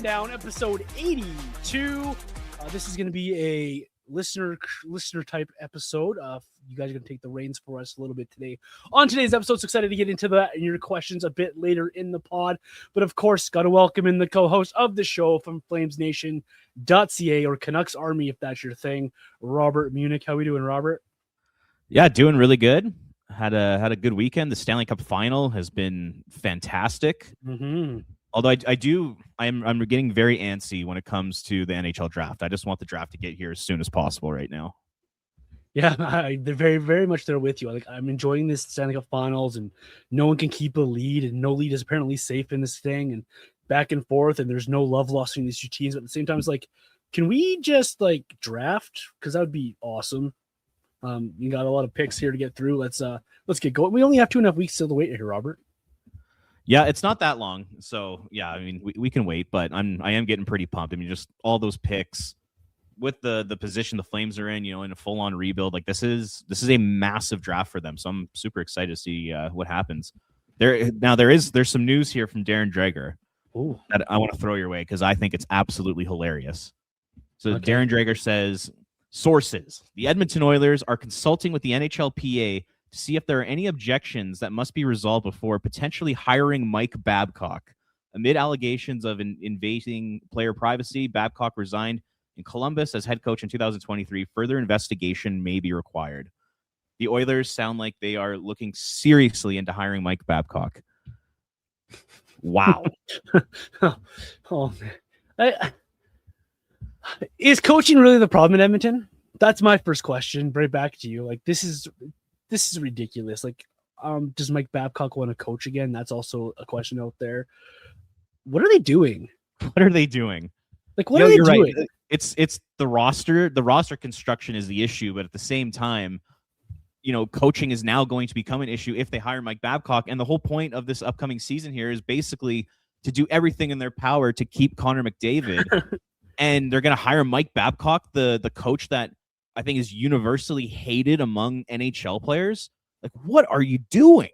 Rundown, episode 82. This is going to be a listener type episode. You guys are going to take the reins for us a little bit today. On today's episode, so excited to get into that and your questions a bit later in the pod. But of course, got to welcome in the co-host of the show from FlamesNation.ca or Canucks Army, if that's your thing, Robert Munich. How we doing, Robert? Yeah, doing really good. Had a good weekend. The Stanley Cup final has been fantastic. Mm-hmm. Although I'm getting very antsy when it comes to the NHL draft. I just want the draft to get here as soon as possible right now. Yeah, they're very, very much there with you. I'm enjoying this Stanley Cup Finals, and no one can keep a lead, and no lead is apparently safe in this thing, and back and forth, and there's no love lost between these two teams. But at the same time, it's like, can we just draft? Because that would be awesome. You got a lot of picks here to get through. Let's get going. We only have 2.5 weeks still to wait here, Robert. Yeah, it's not that long. So yeah, I mean we can wait, but I am getting pretty pumped. I mean, just all those picks with the position the Flames are in, in a full on rebuild. This is a massive draft for them. So I'm super excited to see what happens. There's some news here from Darren Dreger that I want to throw your way because I think it's absolutely hilarious. So okay. Darren Dreger says, sources: the Edmonton Oilers are consulting with the NHLPA to see if there are any objections that must be resolved before potentially hiring Mike Babcock. Amid allegations of invading player privacy, Babcock resigned in Columbus as head coach in 2023. Further investigation may be required. The Oilers sound like they are looking seriously into hiring Mike Babcock. Wow. Oh, man. Is coaching really the problem in Edmonton? That's my first question. Right back to you. This is ridiculous. Does Mike Babcock want to coach again? That's also a question out there. What are they doing? What are they doing? What are they doing? Right. It's the roster. The roster construction is the issue, but at the same time, coaching is now going to become an issue if they hire Mike Babcock. And the whole point of this upcoming season here is basically to do everything in their power to keep Connor McDavid. And they're going to hire Mike Babcock, the coach that I think is universally hated among NHL players. What are you doing?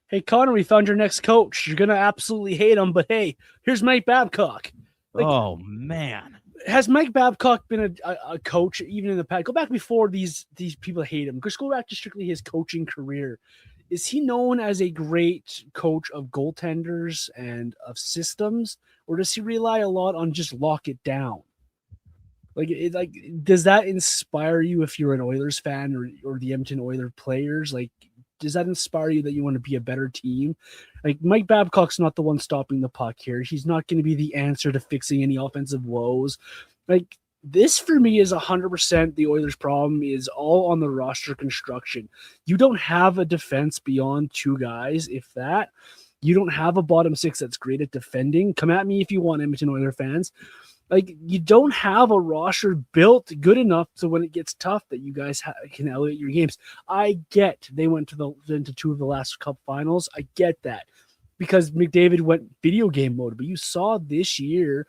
Hey, Connor, we found your next coach. You're going to absolutely hate him, but hey, here's Mike Babcock. Oh, man. Has Mike Babcock been a coach even in the past? Go back before these people hate him. Just go back to strictly his coaching career. Is he known as a great coach of goaltenders and of systems, or does he rely a lot on just lock it down? Does that inspire you if you're an Oilers fan or the Edmonton Oilers players? Does that inspire you that you want to be a better team? Mike Babcock's not the one stopping the puck here. He's not going to be the answer to fixing any offensive woes. This for me is 100% the Oilers' problem is all on the roster construction. You don't have a defense beyond two guys, if that. You don't have a bottom six that's great at defending. Come at me if you want, Edmonton Oilers fans. You don't have a roster built good enough so when it gets tough that you guys can elevate your games. I get they went into two of the last cup finals. I get that because McDavid went video game mode. But you saw this year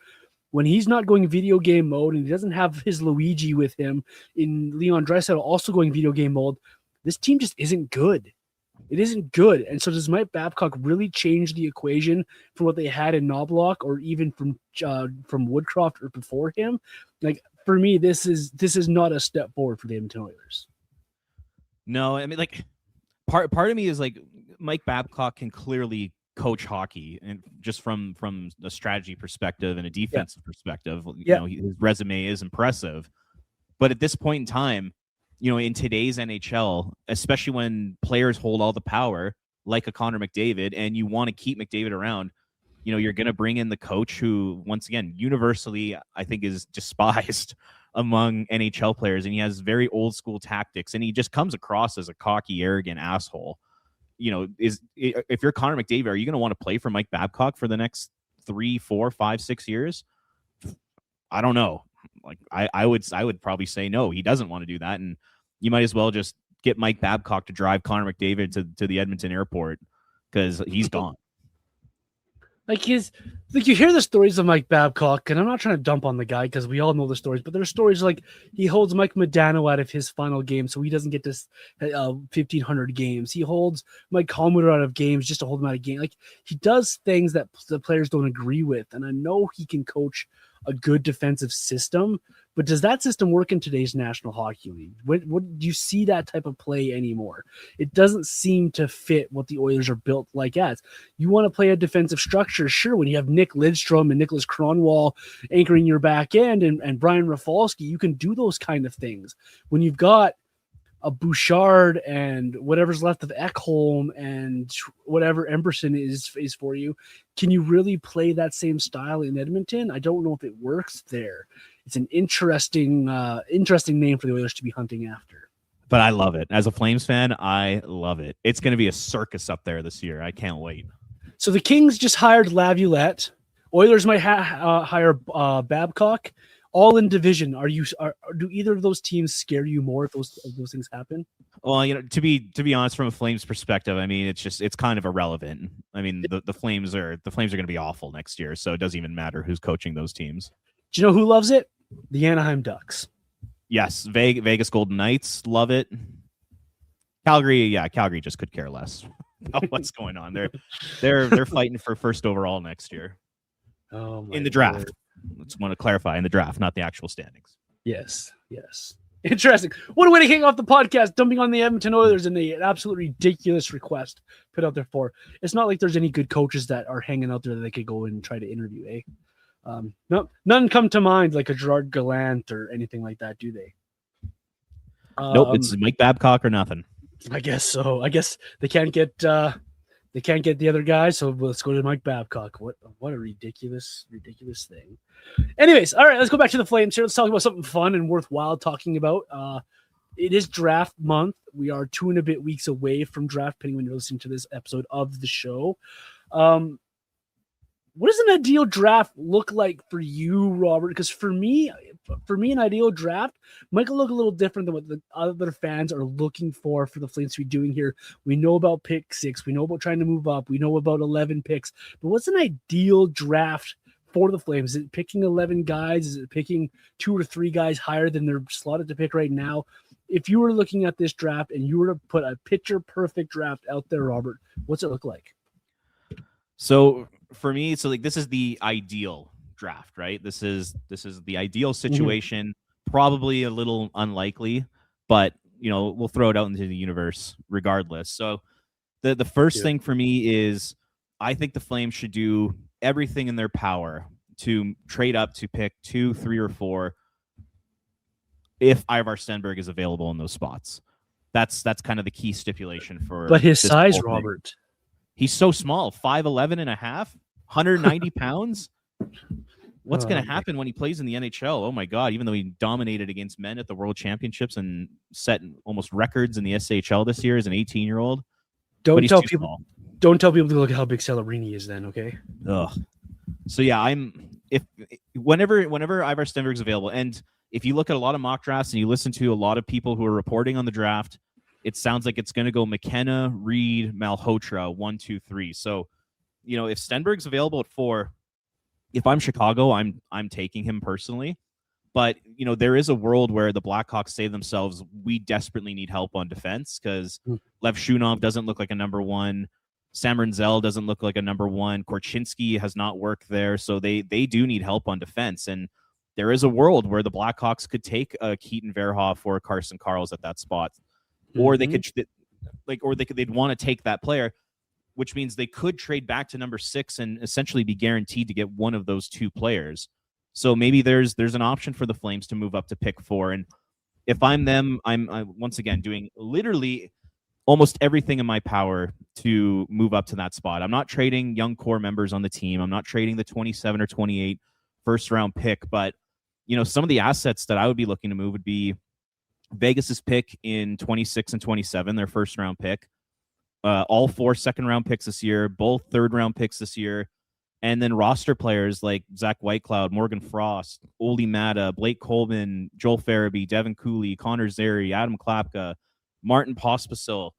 when he's not going video game mode and he doesn't have his Luigi with him in Leon Draisaitl also going video game mode, this team just isn't good. It isn't good. And so does Mike Babcock really change the equation from what they had in Knobloch or even from Woodcroft or before him? For me, this is not a step forward for the Edmonton Oilers. No, I mean, part of me is Mike Babcock can clearly coach hockey, and just from a strategy perspective and a defensive perspective, his resume is impressive. But at this point in time, in today's NHL, especially when players hold all the power, like a Connor McDavid, and you want to keep McDavid around, you're going to bring in the coach who, once again, universally, I think is despised among NHL players, and he has very old school tactics, and he just comes across as a cocky, arrogant asshole. If you're Connor McDavid, are you going to want to play for Mike Babcock for the next 3, 4, 5, 6 years? I don't know. I would probably say no. He doesn't want to do that, and you might as well just get Mike Babcock to drive Connor McDavid to the Edmonton airport because he's gone. Like you hear the stories of Mike Babcock, and I'm not trying to dump on the guy because we all know the stories, but there's stories like he holds Mike Modano out of his final game, so he doesn't get this 1,500 games. He holds Mike Commodore out of games just to hold him out of game. Like he does things that the players don't agree with, and I know he can coach a good defensive system, but does that system work in today's National Hockey League? What do you see that type of play anymore? It doesn't seem to fit what the Oilers are built like as. You want to play a defensive structure, sure, when you have Nick Lidstrom and Nicholas Kronwall anchoring your back end and Brian Rafalski, you can do those kind of things. When you've got a Bouchard and whatever's left of Ekholm and whatever Emberson is for you, can you really play that same style in Edmonton? I don't know if it works there. It's an interesting name for the Oilers to be hunting after. But I love it. As a Flames fan, I love it. It's going to be a circus up there this year. I can't wait. So the Kings just hired Laviolette. Oilers might hire Babcock. All in division. Do either of those teams scare you more if those things happen? Well, to be honest, from a Flames perspective, I mean, it's kind of irrelevant. I mean, the Flames are going to be awful next year, so it doesn't even matter who's coaching those teams. Do you know who loves it? The Anaheim Ducks. Yes, Vegas Golden Knights love it. Calgary just could care less about what's going on. They're fighting for first overall next year. Oh, in the draft. Lord. Just want to clarify, in the draft, not the actual standings. Yes. Interesting. What a way to kick off the podcast, dumping on the Edmonton Oilers and an absolutely ridiculous request put out there for. It's not like there's any good coaches that are hanging out there that they could go and try to interview, eh? No, none come to mind like a Gerard Gallant or anything like that, do they? Nope, it's Mike Babcock or nothing. I guess so. I guess they can't get the other guy, so let's go to Mike Babcock. What a ridiculous thing. Anyways, all right, let's go back to the Flames here. Let's talk about something fun and worthwhile talking about. It is draft month. We are 2 and a bit weeks away from draft, depending when you're listening to this episode of the show. What does an ideal draft look like for you, Robert? Because for me, an ideal draft might look a little different than what the other fans are looking for the Flames to be doing here. We know about pick 6. We know about trying to move up. We know about 11 picks. But what's an ideal draft for the Flames? Is it picking 11 guys? Is it picking 2 or 3 guys higher than they're slotted to pick right now? If you were looking at this draft and you were to put a picture-perfect draft out there, Robert, what's it look like? So for me, this is the ideal draft, right? This is the ideal situation. Mm-hmm. Probably a little unlikely, but we'll throw it out into the universe regardless. So the first thing for me is I think the Flames should do everything in their power to trade up to pick 2, 3, or 4 if Ivar Stenberg is available in those spots. That's kind of the key stipulation for. But his size, Robert. He's so small, 5'11 and a half, 190 pounds. What's going to happen when he plays in the NHL? Oh my God! Even though he dominated against men at the World Championships and set almost records in the SHL this year as an 18-year-old. Don't tell people to look at how big Celebrini is. Then, okay. Ugh. So yeah, whenever Ivar Stenberg's available, and if you look at a lot of mock drafts and you listen to a lot of people who are reporting on the draft, it sounds like it's going to go McKenna, Reed, Malhotra, 1, 2, 3. So, if Stenberg's available at 4, if I'm Chicago, I'm taking him personally. But, there is a world where the Blackhawks say themselves, we desperately need help on defense because Lev Shunov doesn't look like a number 1. Sam Renzel doesn't look like a number 1. Korchinski has not worked there. So they do need help on defense. And there is a world where the Blackhawks could take a Keaton Verhoff or a Carson Karls at that spot. Or they'd want to take that player, which means they could trade back to number 6 and essentially be guaranteed to get one of those 2 players. So maybe there's an option for the Flames to move up to pick 4. And if I'm them, I'm once again doing literally almost everything in my power to move up to that spot. I'm not trading young core members on the team. I'm not trading the 27 or 28 first round pick, but some of the assets that I would be looking to move would be Vegas's pick in 26 and 27, their first round pick, all 4 second round picks this year, both third round picks this year, and then roster players like Zach Whitecloud, Morgan Frost, Oli Mata, Blake Coleman, Joel Farabee, Devin Cooley, Connor Zary, Adam Klapka, Martin Pospisil.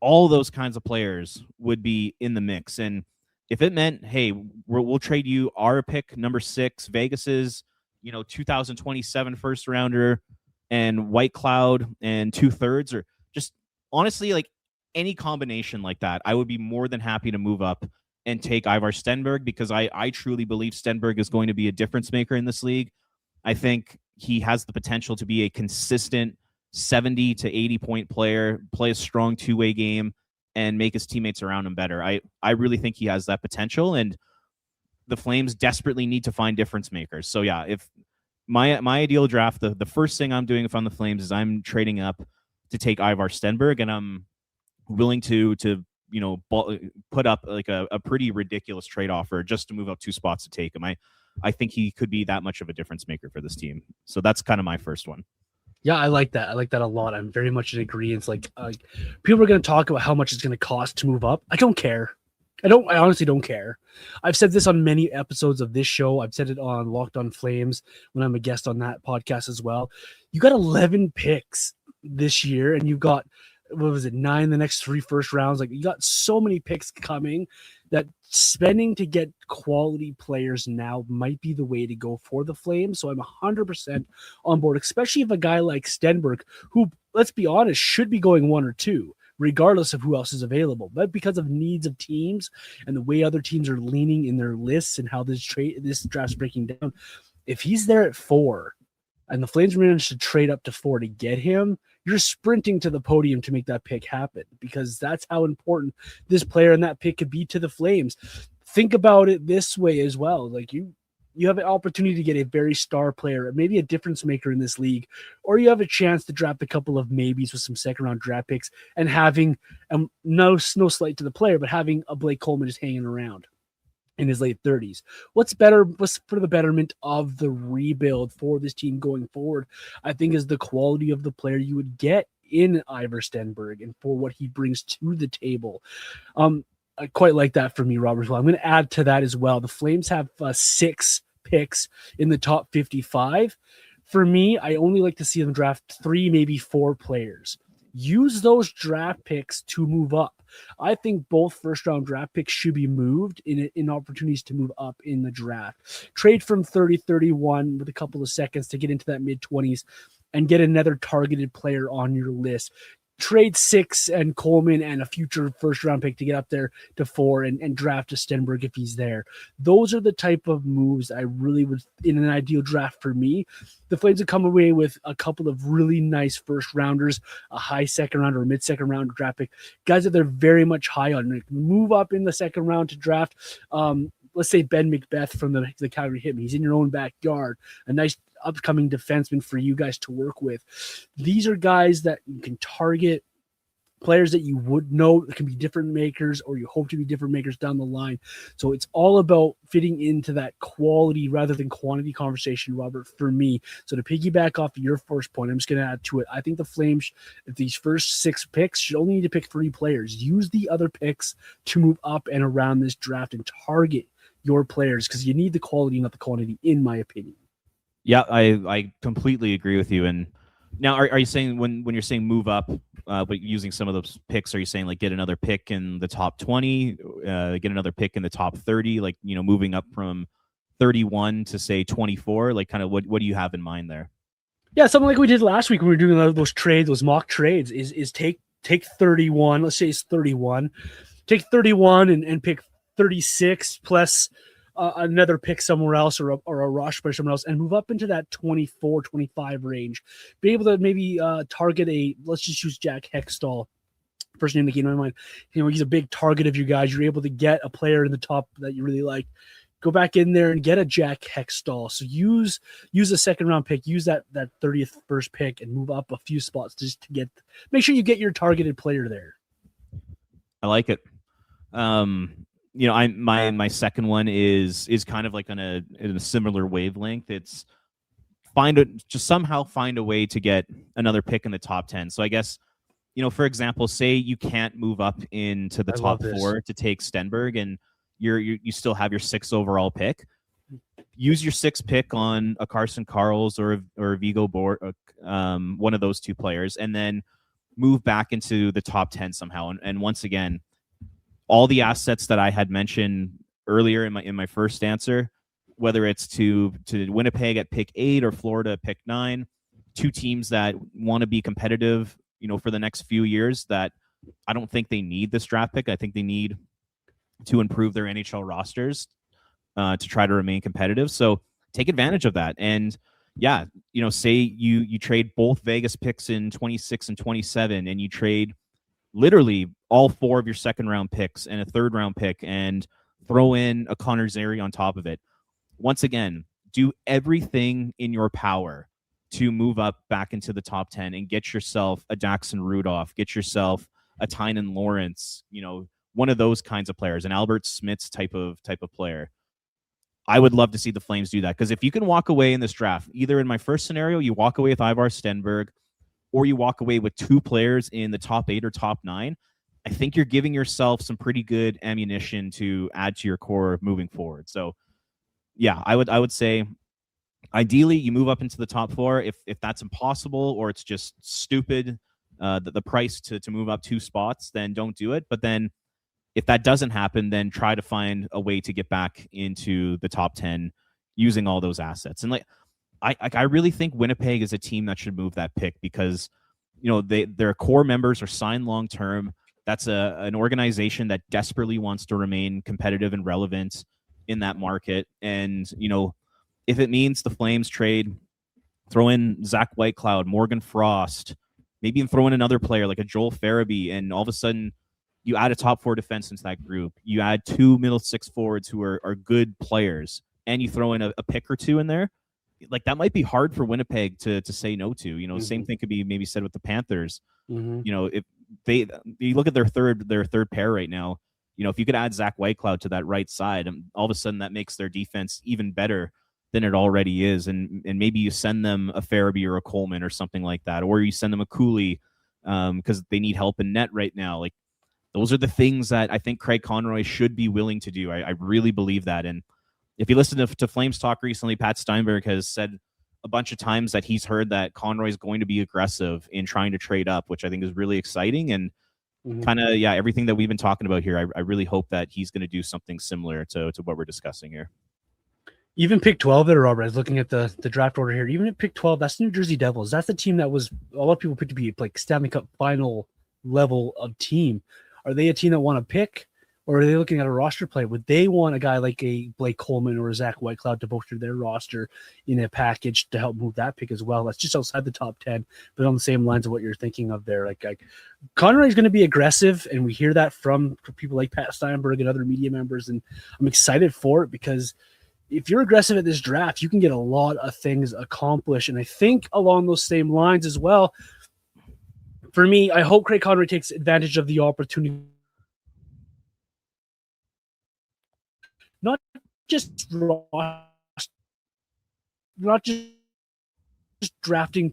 All those kinds of players would be in the mix. And if it meant, hey, we'll trade you our pick number 6, Vegas's 2027 first rounder, and White Cloud and 2/3, or just honestly like any combination like that, I would be more than happy to move up and take Ivar Stenberg, because I truly believe Stenberg is going to be a difference maker in this league. I think he has the potential to be a consistent 70 to 80 point player, play a strong two-way game, and make his teammates around him better. I really think he has that potential, and the Flames desperately need to find difference makers. So yeah, if my ideal draft, the first thing I'm doing if I'm the Flames is I'm trading up to take Ivar Stenberg, and I'm willing to put up like a pretty ridiculous trade offer just to move up 2 spots to take him. I think he could be that much of a difference maker for this team. So that's kind of my first one. Yeah, I like that. I like that a lot. I'm very much in agreement. Like people are going to talk about how much it's going to cost to move up. I don't care. I honestly don't care. I've said this on many episodes of this show. I've said it on Locked on Flames when I'm a guest on that podcast as well. You got 11 picks this year, and you've got, 9 the next 3 first rounds. Like, you got so many picks coming that spending to get quality players now might be the way to go for the Flames. So I'm 100% on board, especially if a guy like Stenberg, who, let's be honest, should be going 1 or 2, regardless of who else is available. But because of needs of teams and the way other teams are leaning in their lists and how this draft's breaking down, if he's there at 4 and the Flames manage to trade up to 4 to get him, you're sprinting to the podium to make that pick happen, because that's how important this player and that pick could be to the Flames. Think about it this way as well. Like, you have an opportunity to get a very star player, maybe a difference maker in this league, or you have a chance to draft a couple of maybes with some second round draft picks and having no slight to the player, but having a Blake Coleman just hanging around in his late 30s. What's for the betterment of the rebuild for this team going forward, I think, is the quality of the player you would get in Ivar Stenberg and for what he brings to the table. I quite like that for me, Robert. Well, I'm going to add to that as well. The Flames have 6 picks in the top 55. For me, I only like to see them draft 3, maybe 4 players. Use those draft picks to move up. I think both first-round draft picks should be moved in opportunities to move up in the draft. Trade from 30-31 with a couple of seconds to get into that mid-20s and get another targeted player on your list. Trade 6 and Coleman and a future first-round pick to get up there to 4 and draft a Stenberg if he's there. Those are the type of moves I really would, in an ideal draft for me. The Flames would come away with a couple of really nice first-rounders, a high second-round or mid-second round draft pick, guys that they're very much high on. Move up in the second round to draft, let's say Ben McBeth from the Calgary Hitmen. He's in your own backyard. A nice upcoming defenseman for you guys to work with. These are guys that you can target, players that you would know that can be different makers, or you hope to be different makers down the line. So it's all about fitting into that quality rather than quantity conversation, Robert, for me. So to piggyback off of your first point, I'm just going to add to it. I think the Flames, if these first 6 picks, should only need to pick 3 players. Use the other picks to move up and around this draft and target your players, because you need the quality, not the quantity, in my opinion. Yeah, I completely agree with you. And now, are you saying when you're saying move up, but using some of those picks, are you saying like get another pick in the top 20, get another pick in the top 30, like, moving up from 31 to say 24? Like, kind of what do you have in mind there? Yeah, something like we did last week when we were doing those trades, those mock trades, is take 31. Let's say it's 31. Take 31 and pick 36 plus another pick somewhere else, or a rush by someone else, and move up into that 24, 25 range. Be able to maybe target let's just use Jack Hextall. First name that came to my mind. He's a big target of you guys. You're able to get a player in the top that you really like. Go back in there and get a Jack Hextall. So use a second round pick, use that 30th first pick, and move up a few spots just to make sure you get your targeted player there. I like it. My second one is kind of like in a similar wavelength. It's somehow find a way to get another pick in the top 10. So I guess, for example, say you can't move up into the top 4 to take Stenberg, and you still have your 6th overall pick. Use your 6th pick on a Carson Karls or a Vigo Bort, one of those 2 players, and then move back into the top 10 somehow. And once again, all the assets that I had mentioned earlier in my first answer, whether it's to Winnipeg at pick 8 or Florida at pick 9, two teams that want to be competitive, for the next few years, that I don't think they need this draft pick. I think they need to improve their NHL rosters to try to remain competitive. So take advantage of that. And yeah, say you trade both Vegas picks in 26 and 27, and you trade literally all 4 of your second round picks and a third round pick and throw in a Connor Zary on top of it. Once again, do everything in your power to move up back into the top 10 and get yourself a Jackson Rudolph, get yourself a Tynan Lawrence, one of those kinds of players, an Albert Smiths type of player. I would love to see the Flames do that, because if you can walk away in this draft, either in my first scenario, you walk away with Ivar Stenberg, or you walk away with 2 players in the top 8 or top 9, I think you're giving yourself some pretty good ammunition to add to your core moving forward. So yeah, I would say ideally you move up into the top 4. If that's impossible, or it's just stupid, the price to move up 2 spots, then don't do it. But then if that doesn't happen, then try to find a way to get back into the top 10 using all those assets. And I really think Winnipeg is a team that should move that pick, because their core members are signed long term. That's an organization that desperately wants to remain competitive and relevant in that market. And if it means the Flames throw in Zach Whitecloud, Morgan Frost, maybe even throw in another player like a Joel Farabee, and all of a sudden you add a top 4 defense into that group, you add 2 middle 6 forwards who are good players, and you throw in a pick or 2 in there, like that might be hard for Winnipeg to say no to. Mm-hmm. Same thing could be maybe said with the Panthers. Mm-hmm. If you look at their third pair right now, if you could add Zach Whitecloud to that right side, and all of a sudden that makes their defense even better than it already is. And maybe you send them a Farabee or a Coleman or something like that, or you send them a Cooley because they need help in net right now. Like, those are the things that I think Craig Conroy should be willing to do. I really believe that. And if you listen to Flames talk recently, Pat Steinberg has said a bunch of times that he's heard that Conroy is going to be aggressive in trying to trade up, which I think is really exciting. And kind of, everything that we've been talking about here, I really hope that he's going to do something similar to what we're discussing here. Even pick 12 there, Robert. I was looking at the draft order here. Even at pick 12, that's New Jersey Devils. That's the team that was a lot of people picked to be like Stanley Cup final level of team. Are they a team that want to pick, or are they looking at a roster play? Would they want a guy like a Blake Coleman or a Zach Whitecloud to bolster their roster in a package to help move that pick as well? That's just outside the top 10, but on the same lines of what you're thinking of there. Like Conroy is going to be aggressive, and we hear that from people like Pat Steinberg and other media members, and I'm excited for it, because if you're aggressive at this draft, you can get a lot of things accomplished. And I think along those same lines as well, for me, I hope Craig Conroy takes advantage of the opportunity, not just drafting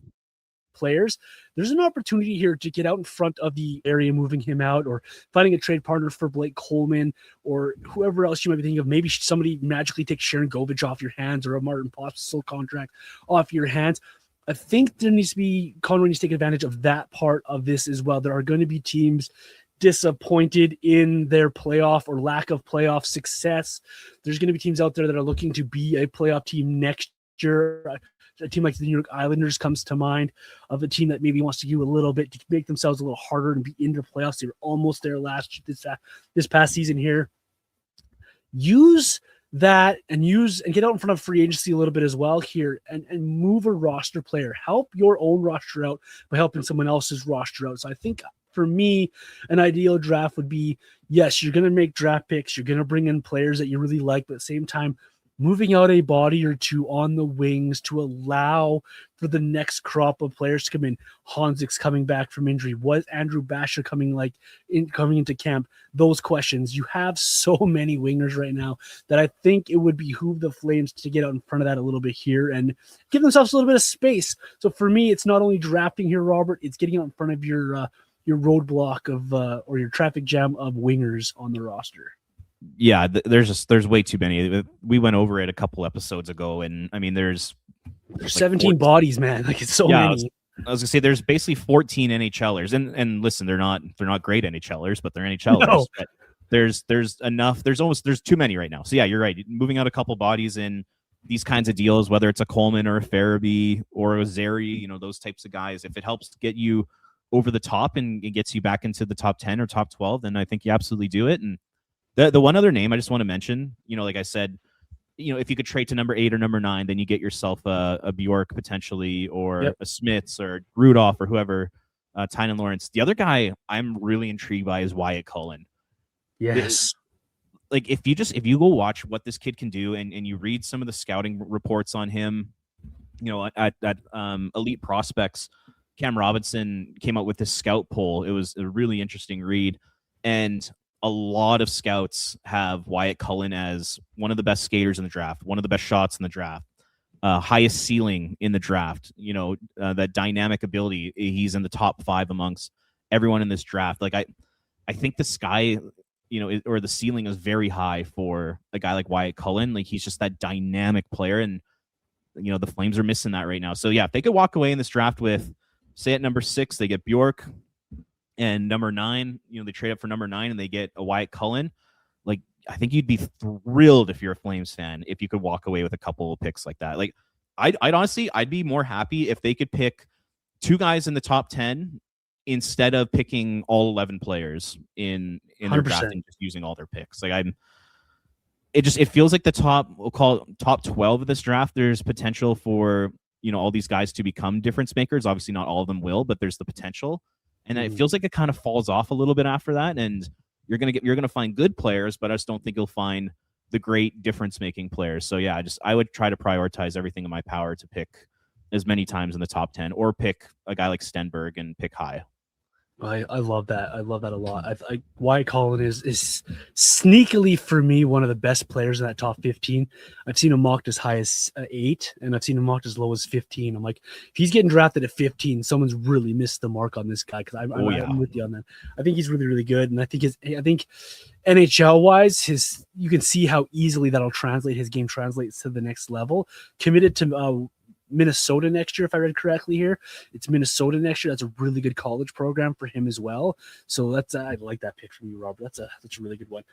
players. There's an opportunity here to get out in front of the area, moving him out, or finding a trade partner for Blake Coleman, or whoever else you might be thinking of. Maybe somebody magically takes Sharon Govich off your hands, or a Martin Pospisil contract off your hands. I think Conroy needs to take advantage of that part of this as well. There are going to be teams disappointed in their playoff or lack of playoff success. There's going to be teams out there that are looking to be a playoff team next year. A team like the New York Islanders comes to mind, of a team that maybe wants to do a little bit to make themselves a little harder and be into playoffs. They were almost there this past season here. Use that and get out in front of free agency a little bit as well here, and move a roster player. Help your own roster out by helping someone else's roster out. So I think for me, an ideal draft would be, yes, you're going to make draft picks, you're going to bring in players that you really like, but at the same time, moving out a body or two on the wings to allow for the next crop of players to come in. Hansik's coming back from injury. Was Andrew Basha coming into camp? Those questions. You have so many wingers right now that I think it would behoove the Flames to get out in front of that a little bit here and give themselves a little bit of space. So for me, it's not only drafting here, Robert, it's getting out in front of your roadblock of or your traffic jam of wingers on the roster. Yeah, there's way too many. We went over it a couple episodes ago, and I mean, there's 17 bodies, man. Like, it's so many. I was gonna say there's basically 14 NHLers, and listen, they're not great NHLers, but they're NHLers. No. there's enough. There's too many right now. So yeah, you're right. Moving out a couple bodies in these kinds of deals, whether it's a Coleman or a Farabee or a Zeri, those types of guys, if it helps get you over the top and it gets you back into the top 10 or top 12, then I think you absolutely do it. And the one other name I just want to mention, like I said, if you could trade to number 8 or number 9, then you get yourself a Bjork potentially, or a Smits or Rudolph or whoever, Tynan Lawrence. The other guy I'm really intrigued by is Wyatt Cullen. Yes. Like if you go watch what this kid can do and you read some of the scouting reports on him, at Elite Prospects, Cam Robinson came out with this scout poll. It was a really interesting read, and a lot of scouts have Wyatt Cullen as one of the best skaters in the draft, one of the best shots in the draft, highest ceiling in the draft. That dynamic ability. He's in the top 5 amongst everyone in this draft. Like I think the sky, or the ceiling is very high for a guy like Wyatt Cullen. Like he's just that dynamic player, and the Flames are missing that right now. So yeah, if they could walk away in this draft with, say at number 6, they get Bjork, and number 9, they trade up for number 9 and they get a Wyatt Cullen. Like I think you'd be thrilled if you're a Flames fan if you could walk away with a couple of picks like that. Like I'd honestly, I'd be more happy if they could pick 2 guys in the top 10 instead of picking all 11 players in their draft and just using all their picks. Like it feels like we'll call it top 12 of this draft. There's potential for, all these guys to become difference makers. Obviously not all of them will, but there's the potential. And it feels like it kind of falls off a little bit after that. And you're going to find good players, but I just don't think you'll find the great difference making players. So yeah, I would try to prioritize everything in my power to pick as many times in the top 10, or pick a guy like Stenberg and pick high. I love that. I love that a lot. Wyatt Cullen is sneakily for me one of the best players in that top 15. I've seen him mocked as high as 8, and I've seen him mocked as low as 15. I'm like, if he's getting drafted at 15, someone's really missed the mark on this guy, because I'm with you on that. I think he's really, really good, and I think NHL wise, you can see how easily that'll translate. His game translates to the next level. Committed to Minnesota next year, if I read correctly here. It's Minnesota next year. That's a really good college program for him as well. So I like that pick from you, Robert. That's a really good one.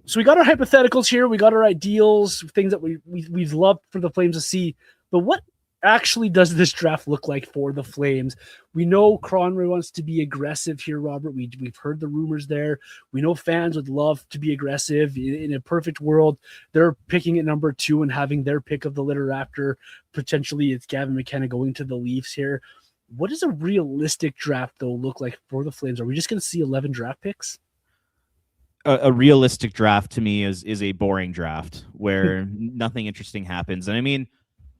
So we got our hypotheticals here. We got our ideals, things that we've loved for the Flames to see. But what actually does this draft look like for the Flames? We know Conroy wants to be aggressive here, Robert. We've heard the rumors there. We know fans would love to be aggressive. In a perfect world, they're picking at number 2 and having their pick of the litter after. Potentially it's Gavin McKenna going to the Leafs here. What does a realistic draft, though, look like for the Flames? Are we just going to see 11 draft picks? A realistic draft to me is a boring draft where nothing interesting happens. And I mean,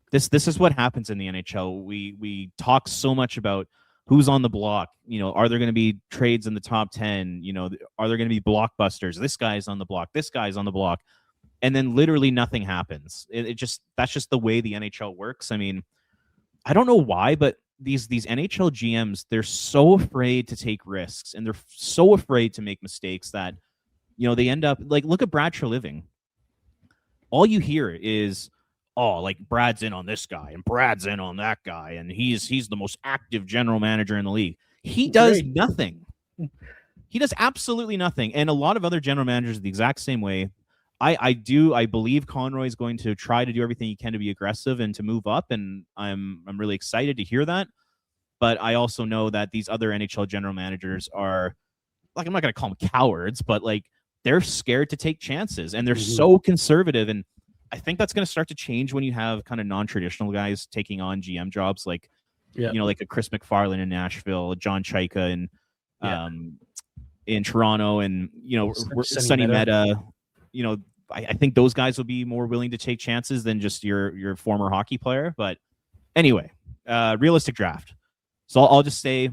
this is what happens in the NHL. We talk so much about who's on the block. Are there going to be trades in the top 10? Are there going to be blockbusters? This guy's on the block. This guy's on the block. And then literally nothing happens. That's just the way the NHL works. I mean, I don't know why, but these NHL GMs, they're so afraid to take risks, and they're so afraid to make mistakes that, they end up like, look at Brad Treliving. All you hear is, oh, like Brad's in on this guy and Brad's in on that guy, and he's the most active general manager in the league. He does nothing. He does absolutely nothing. And a lot of other general managers are the exact same way. I believe Conroy is going to try to do everything he can to be aggressive and to move up, and I'm really excited to hear that. But I also know that these other NHL general managers are, like, I'm not going to call them cowards, but like they're scared to take chances, and they're so conservative. And I think that's going to start to change when you have kind of non-traditional guys taking on GM jobs, like, like a Chris McFarland in Nashville, John Chaika in Toronto, and, Sonny Meta. I think those guys will be more willing to take chances than just your former hockey player. But anyway, realistic draft. So I'll just say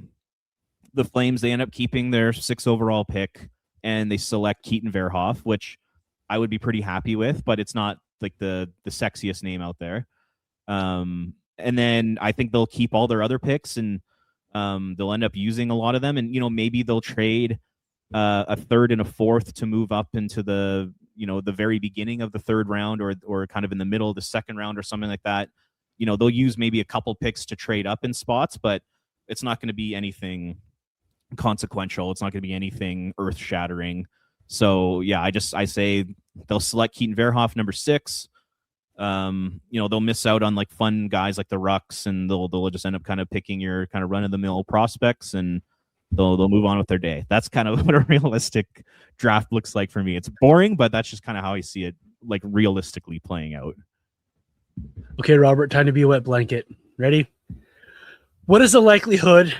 the Flames, they end up keeping their 6th overall pick, and they select Keaton Verhoff, which I would be pretty happy with, but it's not like the sexiest name out there. And then I think they'll keep all their other picks, and they'll end up using a lot of them. And, maybe they'll trade a 3rd and a 4th to move up into the very beginning of the 3rd round, or kind of in the middle of the 2nd round or something like that. They'll use maybe a couple picks to trade up in spots, but it's not going to be anything consequential. It's not going to be anything earth shattering. So yeah, I say they'll select Keaton Verhoff number 6. They'll miss out on like fun guys like the Rucks, and they'll just end up kind of picking your kind of run of the mill prospects, and they'll move on with their day. That's kind of what a realistic draft looks like for me. It's boring, but that's just kind of how I see it, like realistically playing out. Okay, Robert, time to be a wet blanket. Ready? What is the likelihood,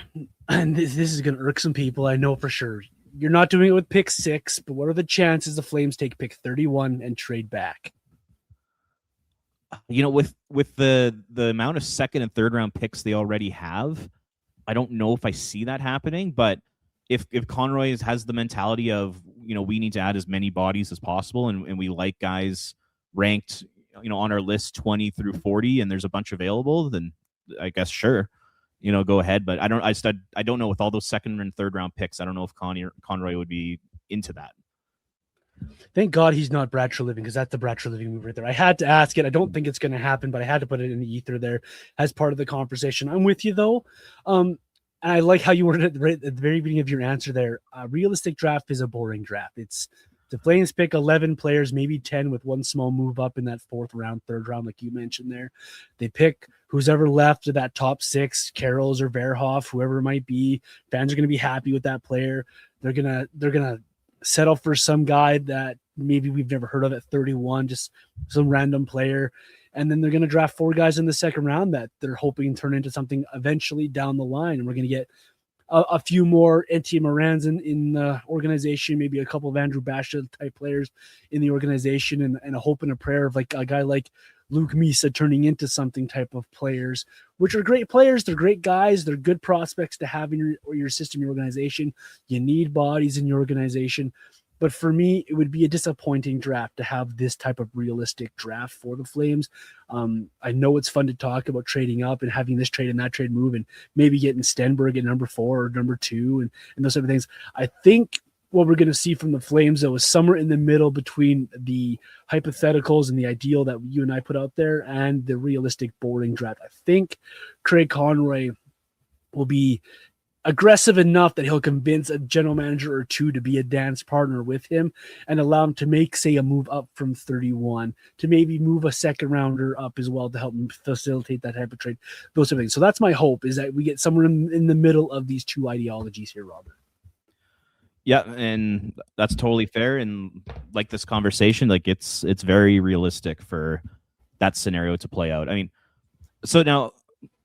and this is going to irk some people, I know for sure. You're not doing it with pick 6, but what are the chances the Flames take pick 31 and trade back? With the amount of second and third round picks they already have, I don't know if I see that happening. But if Conroy has the mentality of, we need to add as many bodies as possible, and we like guys ranked, on our list 20 through 40, and there's a bunch available, then I guess sure, go ahead. But I don't know, with all those second and third round picks, I don't know if Conroy would be into that. Thank God he's not Brad Treliving, because that's the Brad Treliving move right there. I had to ask it. I don't think it's going to happen, but I had to put it in the ether there as part of the conversation. I'm with you, though. And I like how you worded it at the very beginning of your answer there. A realistic draft is a boring draft. It's the Flames pick 11 players, maybe 10 with one small move up in that 4th round, 3rd round, like you mentioned there. They pick who's ever left of that top 6, Carrolls or Verhoff, whoever it might be. Fans are going to be happy with that player. They're gonna settle for some guy that maybe we've never heard of at 31, just some random player. And then they're going to draft 4 guys in the 2nd round that they're hoping turn into something eventually down the line. And we're going to get a few more Etienne Morans in the organization, maybe a couple of Andrew Basha type players in the organization, and a hope and a prayer of like a guy like Luke Misa turning into something type of players, which are great players. They're great guys. They're good prospects to have in your system, your organization. You need bodies in your organization. But for me, it would be a disappointing draft to have this type of realistic draft for the Flames. I know it's fun to talk about trading up and having this trade and that trade move, and maybe getting Stenberg at number 4 or number 2 and those type of things. I think what we're going to see from the Flames, though, is somewhere in the middle between the hypotheticals and the ideal that you and I put out there and the realistic boring draft. I think Craig Conroy will be aggressive enough that he'll convince a general manager or 2 to be a dance partner with him and allow him to make, say, a move up from 31, to maybe move a 2nd rounder up as well to help him facilitate that type of trade, those type of things. So that's my hope, is that we get somewhere in the middle of these 2 ideologies here, Robert. Yeah, and that's totally fair. And like this conversation, like it's very realistic for that scenario to play out. I mean, so now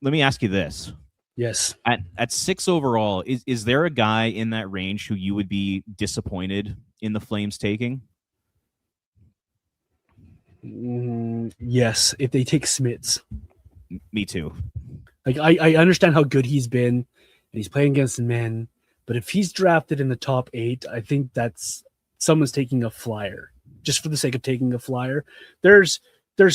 let me ask you this. Yes. At 6 overall, is there a guy in that range who you would be disappointed in the Flames taking? Yes, if they take Smits. Me too. Like I understand how good he's been, and he's playing against men, but if he's drafted in the top 8, I think that's someone's taking a flyer just for the sake of taking a flyer. There's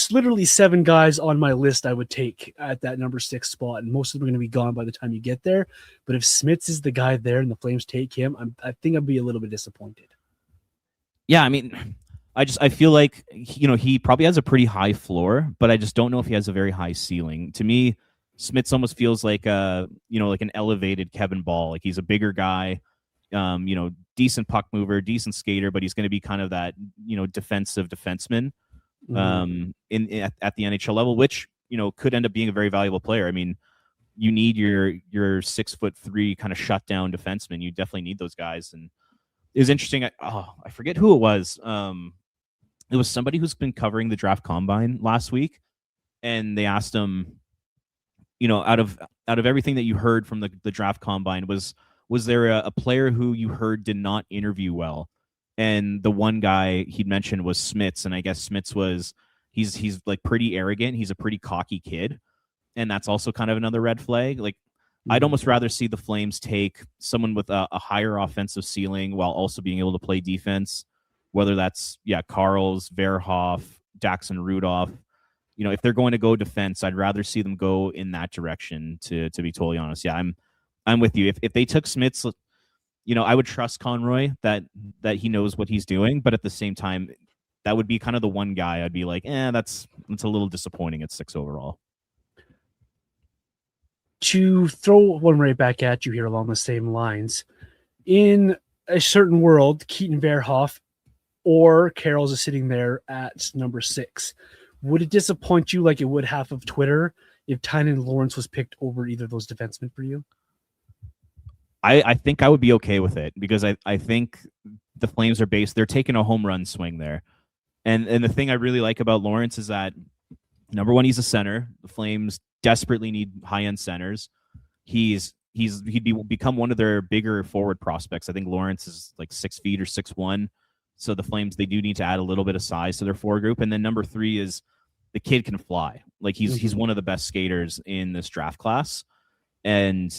literally 7 guys on my list I would take at that number 6 spot, and most of them are going to be gone by the time you get there. But if Smits is the guy there and the Flames take him, I think I'd be a little bit disappointed. Yeah, I mean, I feel like, he probably has a pretty high floor, but I just don't know if he has a very high ceiling. To me, Smits almost feels like like an elevated Kevin Ball. Like, he's a bigger guy, decent puck mover, decent skater, but he's going to be kind of that, defensive defenseman. At the NHL level, which could end up being a very valuable player. I mean, you need your 6'3" kind of shutdown defenseman. You definitely need those guys. And it was interesting. I forget who it was. It was somebody who's been covering the draft combine last week, and they asked him, out of everything that you heard from the draft combine, was there a player who you heard did not interview well? And the one guy he'd mentioned was Smits, and I guess Smits he's like pretty arrogant. He's a pretty cocky kid, and that's also kind of another red flag. Like, I'd almost rather see the Flames take someone with a higher offensive ceiling while also being able to play defense, whether that's Carl's, Verhoff, Daxon Rudolph. If they're going to go defense, I'd rather see them go in that direction. To be totally honest, yeah, I'm with you. If they took Smits, I would trust Conroy that he knows what he's doing, but at the same time, that would be kind of the one guy I'd be like, that's a little disappointing at 6 overall. To throw one right back at you here along the same lines, In a certain world, Keaton Verhoff or Carroll's is sitting there at number 6. Would it disappoint you like it would half of Twitter if Tynan Lawrence was picked over either of those defensemen for you? I think I would be okay with it because I think the Flames are they're taking a home run swing there. And the thing I really like about Lawrence is that, number one, he's a center. The Flames desperately need high-end centers. He'd become one of their bigger forward prospects. I think Lawrence is like 6 feet or 6'1". So the Flames, they do need to add a little bit of size to their forward group. And then number 3 is the kid can fly. Like he's one of the best skaters in this draft class. And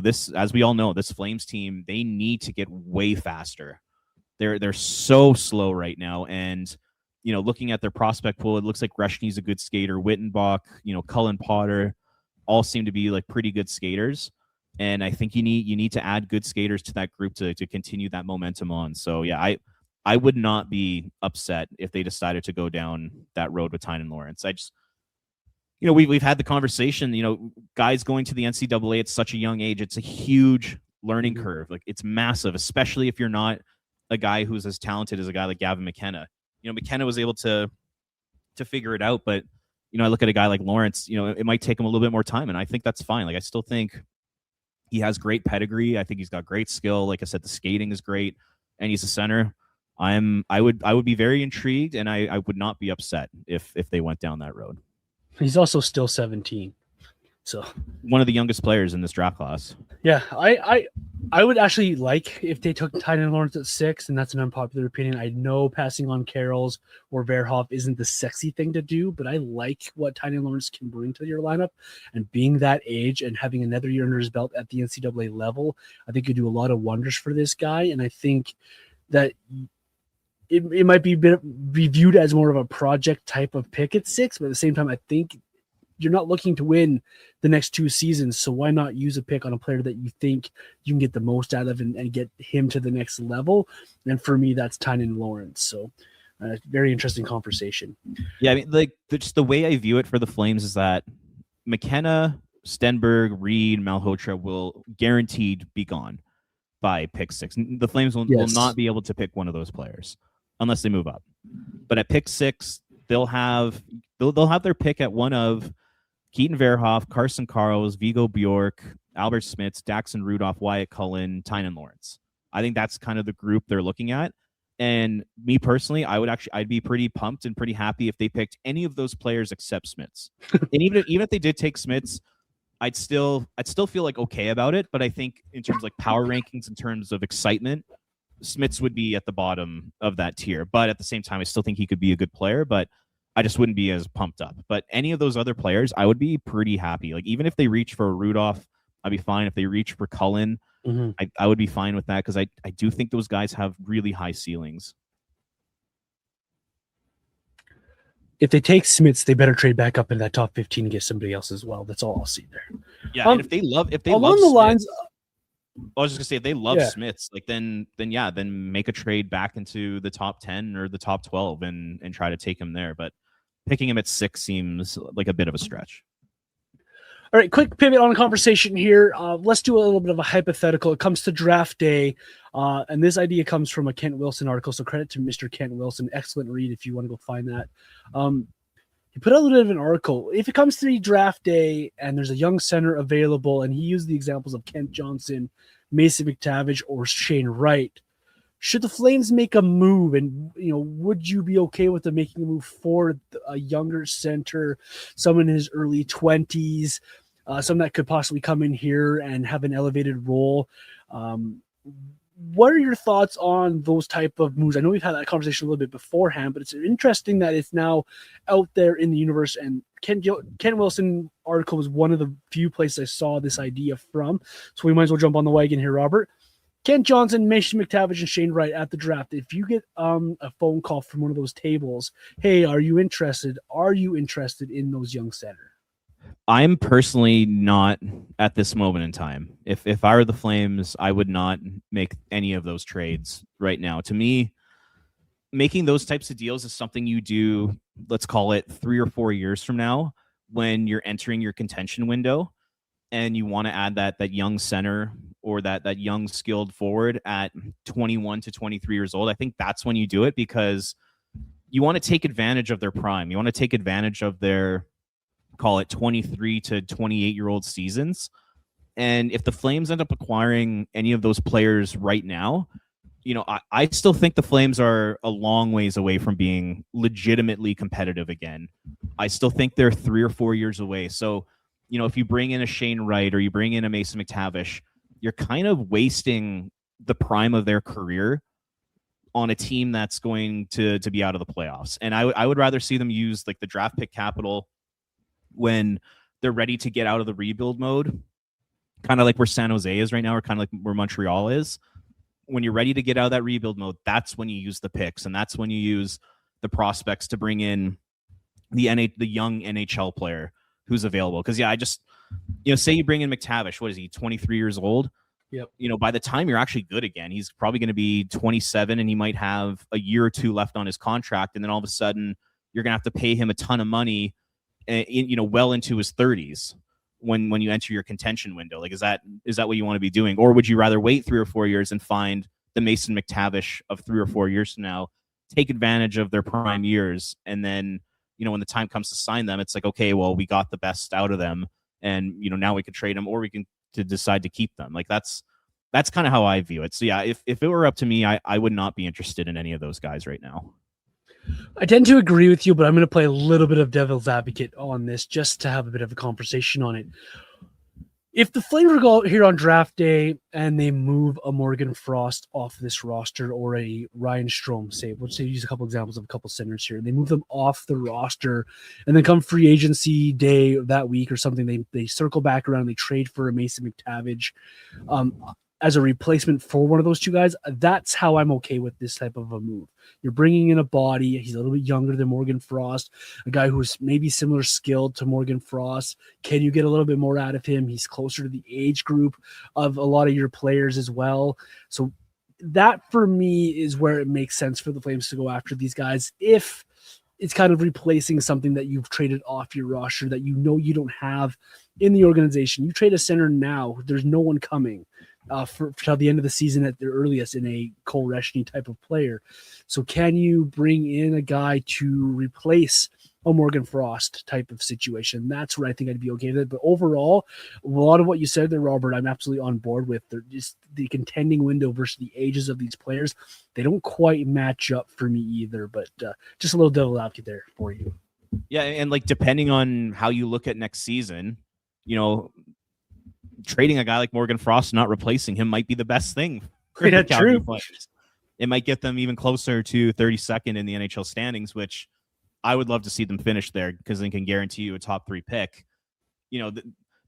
this, as we all know, this Flames team, they need to get way faster. They're so slow right now. And looking at their prospect pool, it looks like Greshny's a good skater. Wittenbach, Cullen Potter, all seem to be like pretty good skaters. And I think you need to add good skaters to that group to continue that momentum on. So yeah, I would not be upset if they decided to go down that road with Tynan Lawrence. I just, we've had the conversation, guys going to the NCAA at such a young age, it's a huge learning curve. Like it's massive, especially if you're not a guy who's as talented as a guy like Gavin McKenna. McKenna was able to figure it out, but I look at a guy like Lawrence, it might take him a little bit more time, and I think that's fine. Like I still think he has great pedigree. I think he's got great skill. Like I said, the skating is great, and he's a center. I would be very intrigued, and I would not be upset if they went down that road. He's also still 17. So one of the youngest players in this draft class. Yeah, I would actually like if they took Tynan Lawrence at 6, and that's an unpopular opinion. I know passing on Carroll's or Verhoff isn't the sexy thing to do, but I like what Tynan Lawrence can bring to your lineup, and being that age and having another year under his belt at the NCAA level, I think could do a lot of wonders for this guy. And I think that it might be viewed as more of a project type of pick at 6, but at the same time, I think you're not looking to win the next 2 seasons, so why not use a pick on a player that you think you can get the most out of and get him to the next level? And for me, that's Tynan Lawrence. So very interesting conversation. Yeah, I mean, like just the way I view it for the Flames is that McKenna, Stenberg, Reed, Malhotra will guaranteed be gone by pick 6. The Flames will not be able to pick one of those players unless they move up. But at pick 6, they'll have their pick at one of Keaton Verhoff, Carson Karls, Vigo Bjork, Albert Smits, Daxon Rudolph, Wyatt Cullen, Tynan Lawrence. I think that's kind of the group they're looking at. And me personally, I'd be pretty pumped and pretty happy if they picked any of those players except Smits. And even if they did take Smits, I'd still feel like okay about it. But I think in terms of like power rankings, in terms of excitement, Smits would be at the bottom of that tier. But at the same time, I still think he could be a good player, but I just wouldn't be as pumped up. But any of those other players, I would be pretty happy. Like even if they reach for Rudolph, I'd be fine. If they reach for Cullen, I would be fine with that because I do think those guys have really high ceilings. If they take Smits, they better trade back up in that top 15 and get somebody else as well. That's all I'll see there. Yeah, and if they love along the Smits, lines. I was just gonna say if they love Smits, like then make a trade back into the top 10 or the top 12 and try to take him there. But picking him at 6 seems like a bit of a stretch. All right, quick pivot on a conversation here. Let's do a little bit of a hypothetical. It comes to draft day, and this idea comes from a Kent Wilson article, so credit to Mr. Kent Wilson. Excellent read if you want to go find that. He put out a little bit of an article. If it comes to the draft day and there's a young center available, and he used the examples of Kent Johnson, Mason MacTavish, or Shane Wright, should the Flames make a move? And, would you be okay with them making a move for a younger center, someone in his early 20s, someone that could possibly come in here and have an elevated role? What are your thoughts on those type of moves? I know we've had that conversation a little bit beforehand, but it's interesting that it's now out there in the universe. And Ken Wilson article was one of the few places I saw this idea from. So we might as well jump on the wagon here, Robert. Kent Johnson, Mason MacTavish, and Shane Wright at the draft. If you get a phone call from one of those tables, hey, are you interested? Are you interested in those young centers? I'm personally not at this moment in time. If I were the Flames, I would not make any of those trades right now. To me, making those types of deals is something you do, let's call it 3 or 4 years from now, when you're entering your contention window and you want to add that young center or that young skilled forward at 21 to 23 years old, I think that's when you do it, because you want to take advantage of their prime. You want to take advantage of their, call it 23 to 28-year-old seasons. And if the Flames end up acquiring any of those players right now, I still think the Flames are a long ways away from being legitimately competitive again. I still think they're 3 or 4 years away. So, if you bring in a Shane Wright or you bring in a Mason MacTavish, you're kind of wasting the prime of their career on a team that's going to be out of the playoffs. And I would rather see them use like the draft pick capital when they're ready to get out of the rebuild mode, kind of like where San Jose is right now, or kind of like where Montreal is. When you're ready to get out of that rebuild mode, that's when you use the picks, and that's when you use the prospects to bring in the young NHL player who's available. Because I just, say you bring in MacTavish, what is he, 23 years old? Yep. By the time you're actually good again, he's probably going to be 27, and he might have a year or two left on his contract, and then all of a sudden you're going to have to pay him a ton of money, well into his 30s when you enter your contention window. Like, is that what you want to be doing, or would you rather wait 3 or 4 years and find the Mason MacTavish of 3 or 4 years from now, take advantage of their prime years, and then when the time comes to sign them, it's like, okay, well, we got the best out of them, and now we could trade them, or we can to decide to keep them. Like, that's kind of how I view it. So yeah, if it were up to me, I would not be interested in any of those guys right now. I tend to agree with you, but I'm going to play a little bit of devil's advocate on this just to have a bit of a conversation on it. If the Flames go out here on draft day and they move a Morgan Frost off this roster, or a Ryan Strome, let's say use a couple examples of a couple centers here, and they move them off the roster, and then come free agency day that week or something, they circle back around, they trade for a Mason MacTavish as a replacement for one of those two guys, that's how I'm okay with this type of a move. You're bringing in a body. He's a little bit younger than Morgan Frost, a guy who's maybe similar skilled to Morgan Frost. Can you get a little bit more out of him? He's closer to the age group of a lot of your players as well. So that, for me, is where it makes sense for the Flames to go after these guys. If it's kind of replacing something that you've traded off your roster that you don't have in the organization. You trade a center now, there's no one coming for the end of the season at the earliest in a Cole Reshny type of player. So can you bring in a guy to replace a Morgan Frost type of situation? That's where I think I'd be okay with it. But overall, a lot of what you said there, Robert, I'm absolutely on board with. They're just the contending window versus the ages of these players. They don't quite match up for me either, but just a little devil advocate there for you. Yeah. And like, depending on how you look at next season, trading a guy like Morgan Frost, not replacing him, might be the best thing. Yeah, true. It might get them even closer to 32nd in the NHL standings, which I would love to see them finish there, because they can guarantee you a top 3 pick.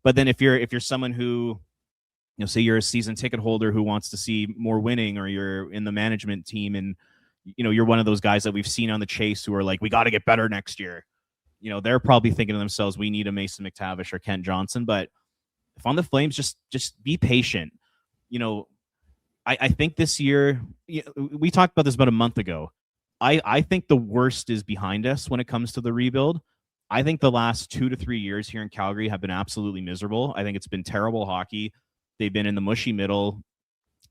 But then if you're someone who, say you're a season ticket holder who wants to see more winning, or you're in the management team and you're one of those guys that we've seen on the chase who are like, we got to get better next year. They're probably thinking to themselves, we need a Mason MacTavish or Kent Johnson. But if on the Flames, just be patient. I think this year, we talked about this about a month ago. I think the worst is behind us when it comes to the rebuild. I think the last 2 to 3 years here in Calgary have been absolutely miserable. I think it's been terrible hockey. They've been in the mushy middle.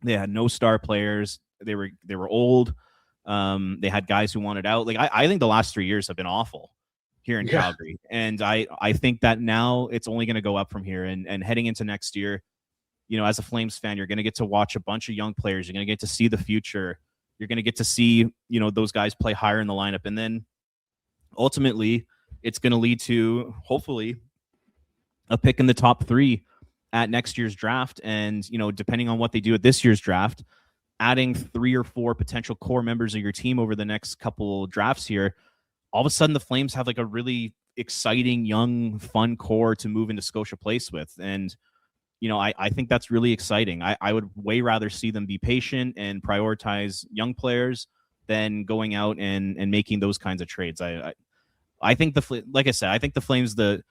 They had no star players. They were old. They had guys who wanted out. Like, I think the last 3 years have been awful here in Calgary. And I think that now it's only going to go up from here. And heading into next year, as a Flames fan, you're going to get to watch a bunch of young players. You're going to get to see the future. You're going to get to see, those guys play higher in the lineup. And then ultimately, it's going to lead to, hopefully, a pick in the top 3 at next year's draft. And, depending on what they do at this year's draft, adding 3 or 4 potential core members of your team over the next couple drafts here, all of a sudden the Flames have like a really exciting, young, fun core to move into Scotia Place with. And, I think that's really exciting. I would way rather see them be patient and prioritize young players than going out and making those kinds of trades. I think like I said, I think the Flames, the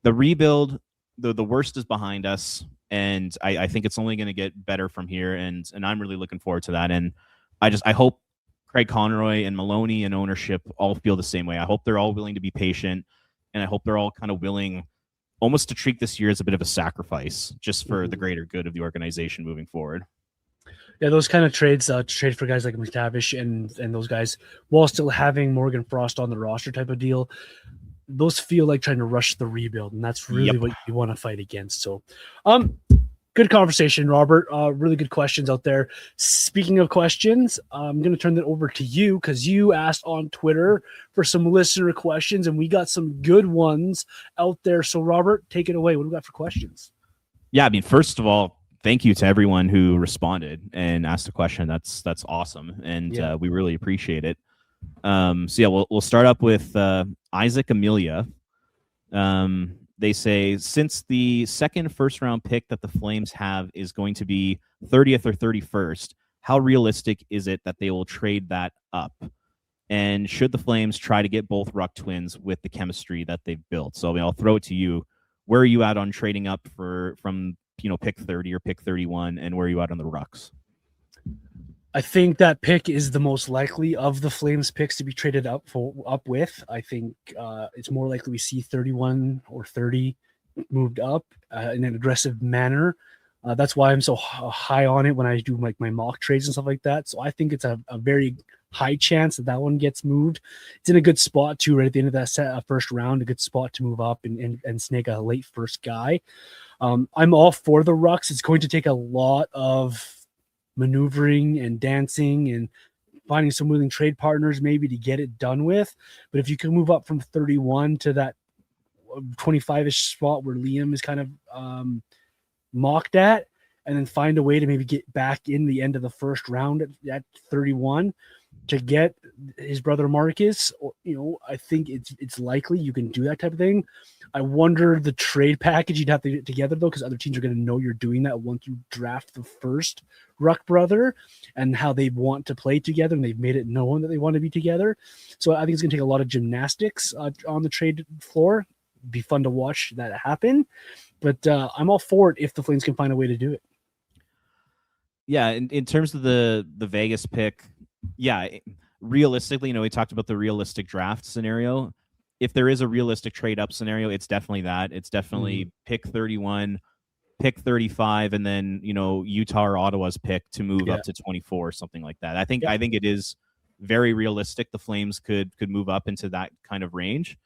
rebuild, the worst is behind us. And I think it's only going to get better from here. And I'm really looking forward to that. And I hope Craig Conroy and Maloney and ownership all feel the same way. I hope they're all willing to be patient, and I hope they're all kind of willing almost to treat this year as a bit of a sacrifice just for the greater good of the organization moving forward. Yeah, those kind of trades, to trade for guys like MacTavish and those guys, while still having Morgan Frost on the roster type of deal, those feel like trying to rush the rebuild, and that's really what you want to fight against. So, good conversation, Robert. Really good questions out there. Speaking of questions, I'm going to turn that over to you because you asked on Twitter for some listener questions, and we got some good ones out there. So, Robert, take it away. What do we got for questions? Yeah, I mean, first of all, thank you to everyone who responded and asked a question. That's awesome, and we really appreciate it. So yeah, we'll start up with Isaac Amelia. They say, since the second first-round pick that the Flames have is going to be 30th or 31st, how realistic is it that they will trade that up? And should the Flames try to get both Ruck twins with the chemistry that they've built? So I mean, I'll throw it to you. Where are you at on trading up from pick 30 or pick 31, and where are you at on the Rucks? I think that pick is the most likely of the Flames picks to be traded up with. I think it's more likely we see 31 or 30 moved up in an aggressive manner. That's why I'm so high on it when I do like my mock trades and stuff like that. So I think it's a very high chance that one gets moved. It's in a good spot too, right at the end of that first round, a good spot to move up and snag a late first guy. I'm all for the Rucks. It's going to take a lot of maneuvering and dancing and finding some willing trade partners maybe to get it done with. But if you can move up from 31 to that 25-ish spot where Liam is kind of mocked at, and then find a way to maybe get back in the end of the first round at 31 to get his brother Marcus, I think it's likely you can do that type of thing. I wonder the trade package you'd have to get together, though, because other teams are going to know you're doing that once you draft the first Ruck brother and how they want to play together, and they've made it known that they want to be together. So I think it's going to take a lot of gymnastics on the trade floor. Be fun to watch that happen, but I'm all for it if the Flames can find a way to do it. Yeah, in terms of the Vegas pick, realistically, we talked about the realistic draft scenario. If there is a realistic trade up scenario, it's definitely that. It's definitely pick 31, pick 35, and then Utah or Ottawa's pick to move up to 24 or something like that. I think it is very realistic. The Flames could move up into that kind of range.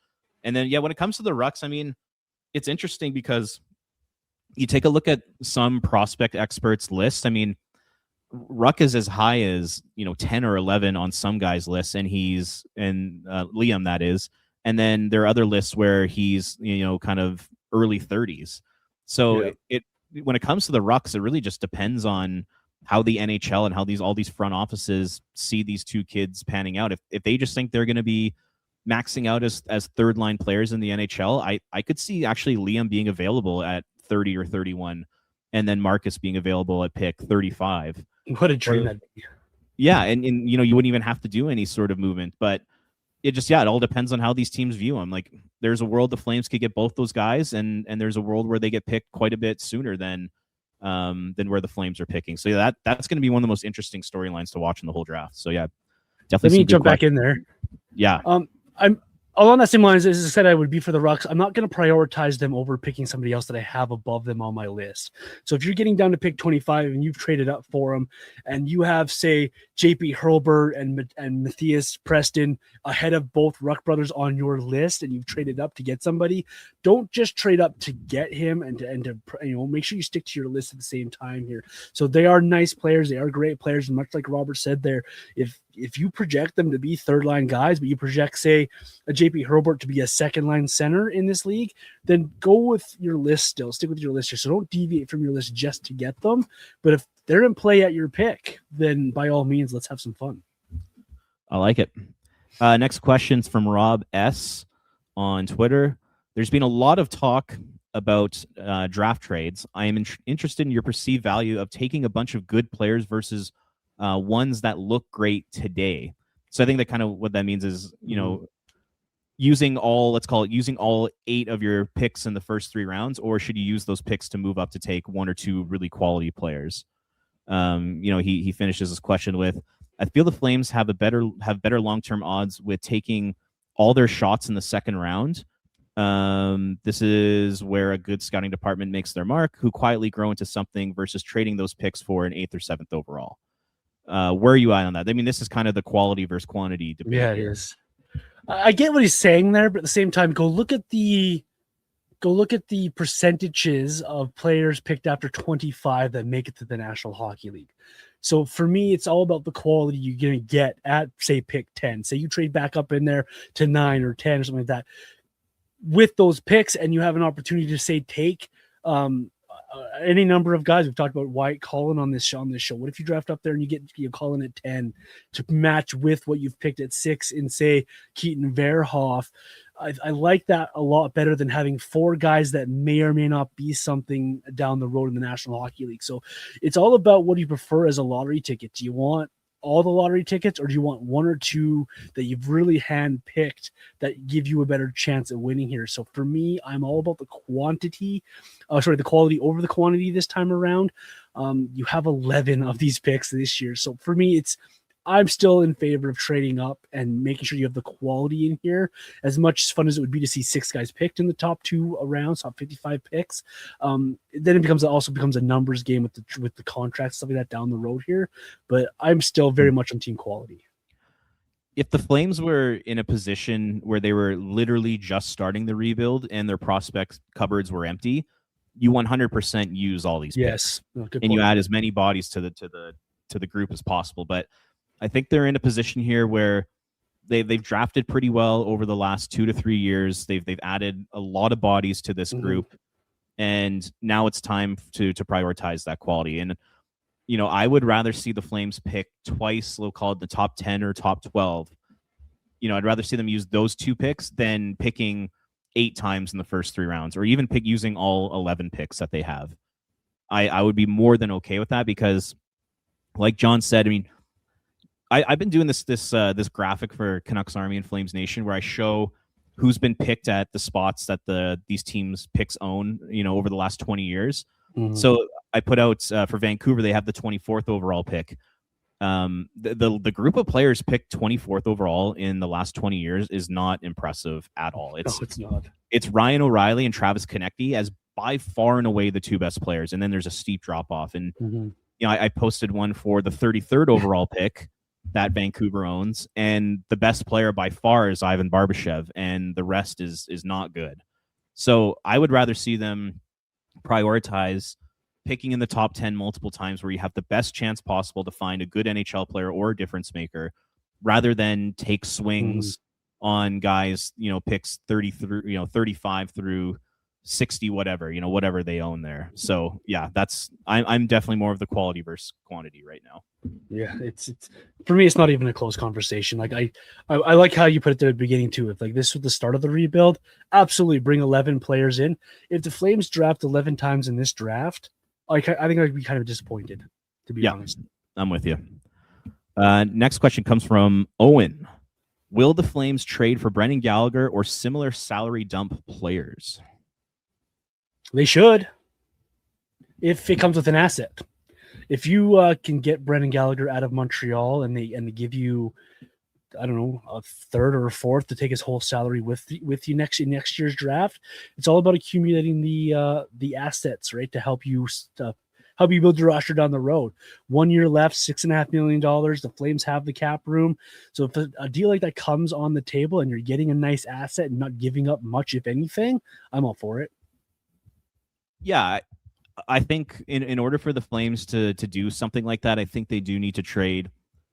And then when it comes to the Rucks, I mean, it's interesting because you take a look at some prospect experts' lists. I mean, Ruck is as high as 10 or 11 on some guys' lists, and Liam, that is. And then there are other lists where he's kind of early 30s. So when it comes to the Rucks, it really just depends on how the NHL and how all these front offices see these two kids panning out. If they just think they're going to be maxing out as third line players in the NHL, I could see actually Liam being available at 30 or 31, and then Marcus being available at pick 35. What a dream that'd be. Yeah, and you wouldn't even have to do any sort of movement, but it all depends on how these teams view them. Like, there's a world the Flames could get both those guys, and there's a world where they get picked quite a bit sooner than where the Flames are picking. So that's going to be one of the most interesting storylines to watch in the whole draft. So definitely. Let me jump back in there. Yeah. I'm along that same lines, as I said, I would be for the Rucks. I'm not going to prioritize them over picking somebody else that I have above them on my list. So if you're getting down to pick 25 and you've traded up for them, and you have, say, JP Hurlburt and Matthias Preston ahead of both Ruck brothers on your list, and you've traded up to get somebody, don't just trade up to get him and to make sure you stick to your list at the same time here. So they are nice players, they are great players, and much like Robert said there, if you project them to be third line guys, but you project, say, a JP Hurlburt to be a second line center in this league, then go with your list still. Stick with your list here. So don't deviate from your list just to get them. But if they're in play at your pick, then by all means, let's have some fun. I like it. Next question's from Rob S. on Twitter. There's been a lot of talk about draft trades. I am interested in your perceived value of taking a bunch of good players versus ones that look great today. So I think that kind of what that means is, using all 8 of your picks in the first 3 rounds, or should you use those picks to move up to take 1 or 2 really quality players? He finishes his question with, I feel the Flames have better long-term odds with taking all their shots in the second round This is where a good scouting department makes their mark, who quietly grow into something versus trading those picks for an 8th or 7th overall. Where are you at on that? I mean, this is kind of the quality versus quantity debate. Yeah, it is. I get what he's saying there, but at the same time, go look at the percentages of players picked after 25 that make it to the National Hockey League. So for me, it's all about the quality you're going to get at, say, pick 10. Say you trade back up in there to 9 or 10 or something like that. With those picks, and you have an opportunity to, say, take any number of guys. We've talked about White, Colin on this show. What if you draft up there and you get Colin at 10 to match with what you've picked at 6 in, say, Keaton Verhoff? I like that a lot better than having 4 guys that may or may not be something down the road in the National Hockey League. So it's all about what you prefer as a lottery ticket. Do you want all the lottery tickets, or do you want 1 or 2 that you've really handpicked that give you a better chance at winning here? So for me, I'm all about the quality over the quantity this time around. You have 11 of these picks this year. So for me, I'm still in favor of trading up and making sure you have the quality in here. As much fun as it would be to see 6 guys picked in the top 2 rounds, top 55 picks, then it also becomes a numbers game with the contracts, stuff like that down the road here. But I'm still very much on team quality. If the Flames were in a position where they were literally just starting the rebuild and their prospects cupboards were empty, you 100% use all these picks. And you add as many bodies to the group as possible. But I think they're in a position here where they've drafted pretty well over the last 2 to 3 years. They've added a lot of bodies to this group, and now it's time to prioritize that quality. And I would rather see the Flames pick twice, we'll call it the top 10 or top 12. I'd rather see them use those 2 picks than picking 8 times in the first 3 rounds, or even using all 11 picks that they have. I would be more than okay with that, because, like John said, I mean, I've been doing this graphic for Canucks Army and Flames Nation where I show who's been picked at the spots that these teams picks own, over the last 20 years. Mm-hmm. So I put out for Vancouver, they have the 24th overall pick. The group of players picked 24th overall in the last 20 years is not impressive at all. It's not. It's Ryan O'Reilly and Travis Konecny as by far and away the 2 best players, and then there's a steep drop off. And I posted one for the 33rd overall pick that Vancouver owns, and the best player by far is Ivan Barbashev, and the rest is not good. So I would rather see them prioritize picking in the top 10 multiple times where you have the best chance possible to find a good NHL player or a difference maker, rather than take swings on guys, picks 30 through, 35 through 60, whatever they own there. So yeah, I'm definitely more of the quality versus quantity right now. Yeah, it's for me, it's not even a close conversation. Like I like how you put it at the beginning too. If like this was the start of the rebuild, absolutely bring 11 players in. If the Flames draft 11 times in this draft, I think I'd be kind of disappointed, to be honest. I'm with you. Next question comes from Owen. Will the Flames trade for Brendan Gallagher or similar salary dump players? They should, if it comes with an asset. If you can get Brendan Gallagher out of Montreal and they give you, I don't know, a 3rd or a 4th to take his whole salary with you next year's draft, it's all about accumulating the assets, right, to help you build your roster down the road. 1 year left, $6.5 million. The Flames have the cap room, so if a deal like that comes on the table and you're getting a nice asset and not giving up much, if anything, I'm all for it. Yeah, I think in order for the Flames to do something like that, I think they do need to trade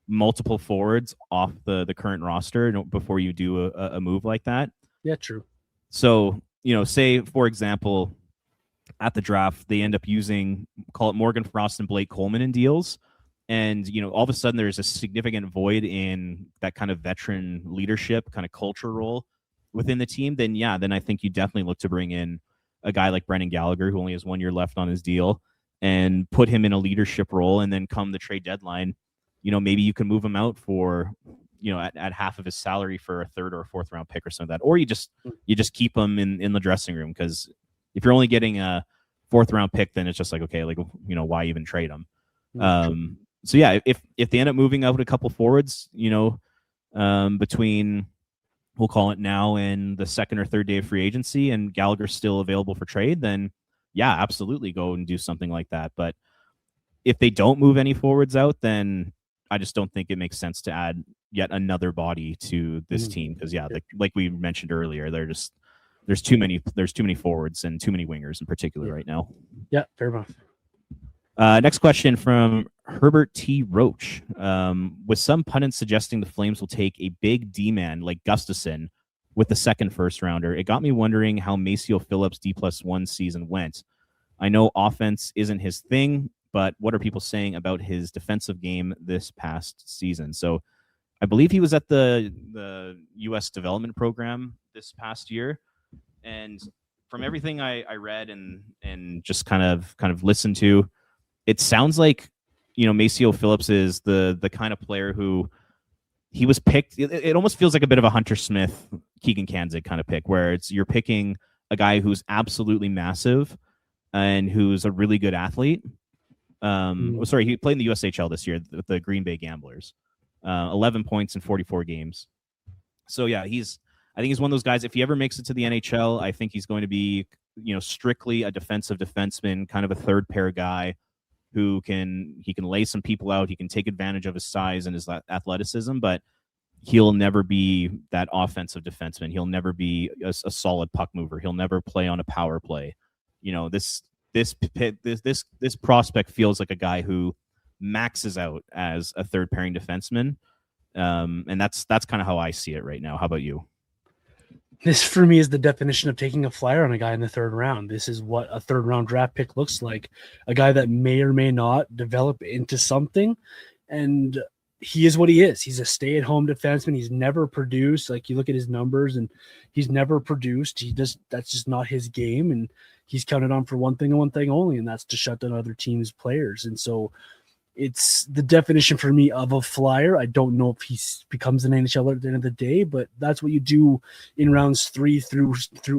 multiple forwards off the current roster before you do a move like that. Yeah, true. So, say, for example, at the draft, they end up using, call it Morgan Frost and Blake Coleman in deals. And, all of a sudden there's a significant void in that kind of veteran leadership kind of culture role within the team. Then I think you definitely look to bring in a guy like Brendan Gallagher, who only has 1 year left on his deal, and put him in a leadership role. And then come the trade deadline, maybe you can move him out for, at half of his salary for a 3rd or a 4th round pick or something like that. Or you just keep him in the dressing room, because if you're only getting a 4th round pick, then it's just like, okay, why even trade him? So yeah, if they end up moving out a couple forwards, between we'll call it now, in the second or third day of free agency, and Gallagher's still available for trade, then yeah, absolutely go and do something like that. But if they don't move any forwards out, then I just don't think it makes sense to add yet another body to this team, because like we mentioned earlier, there's too many forwards and too many wingers in particular right now. Yeah, fair enough. Next question from Herbert T. Roach. With some pundits suggesting the Flames will take a big D-man like Gustafsson with the second first-rounder, it got me wondering how Maceo Phillips' D+1 season went. I know offense isn't his thing, but what are people saying about his defensive game this past season? So I believe he was at the U.S. development program this past year, and from everything I read and just kind of listened to, it sounds like, Maceo Phillips is the kind of player who he was picked. It almost feels like a bit of a Hunter Smith, Keegan Kanzig kind of pick, where you're picking a guy who's absolutely massive and who's a really good athlete. Sorry, he played in the USHL this year with the Green Bay Gamblers. 11 points in 44 games. So yeah, I think he's one of those guys. If he ever makes it to the NHL, I think he's going to be, strictly a defensive defenseman, kind of a third pair guy who can lay some people out. He can take advantage of his size and his athleticism, but he'll never be that offensive defenseman. He'll never be a solid puck mover. He'll never play on a power play. This prospect feels like a guy who maxes out as a third pairing defenseman. And that's kind of how I see it right now. How about you? This for me is the definition of taking a flyer on a guy in the third round. This is what a third round draft pick looks like. A guy that may or may not develop into something. And he is what he is. He's a stay-at-home defenseman. He's never produced. Like, you look at his numbers and he's never produced. That's just not his game. And he's counted on for one thing and one thing only, and that's to shut down other teams' players. And so it's the definition for me of a flyer. I don't know if he becomes an NHLer at the end of the day, but that's what you do in rounds 3 through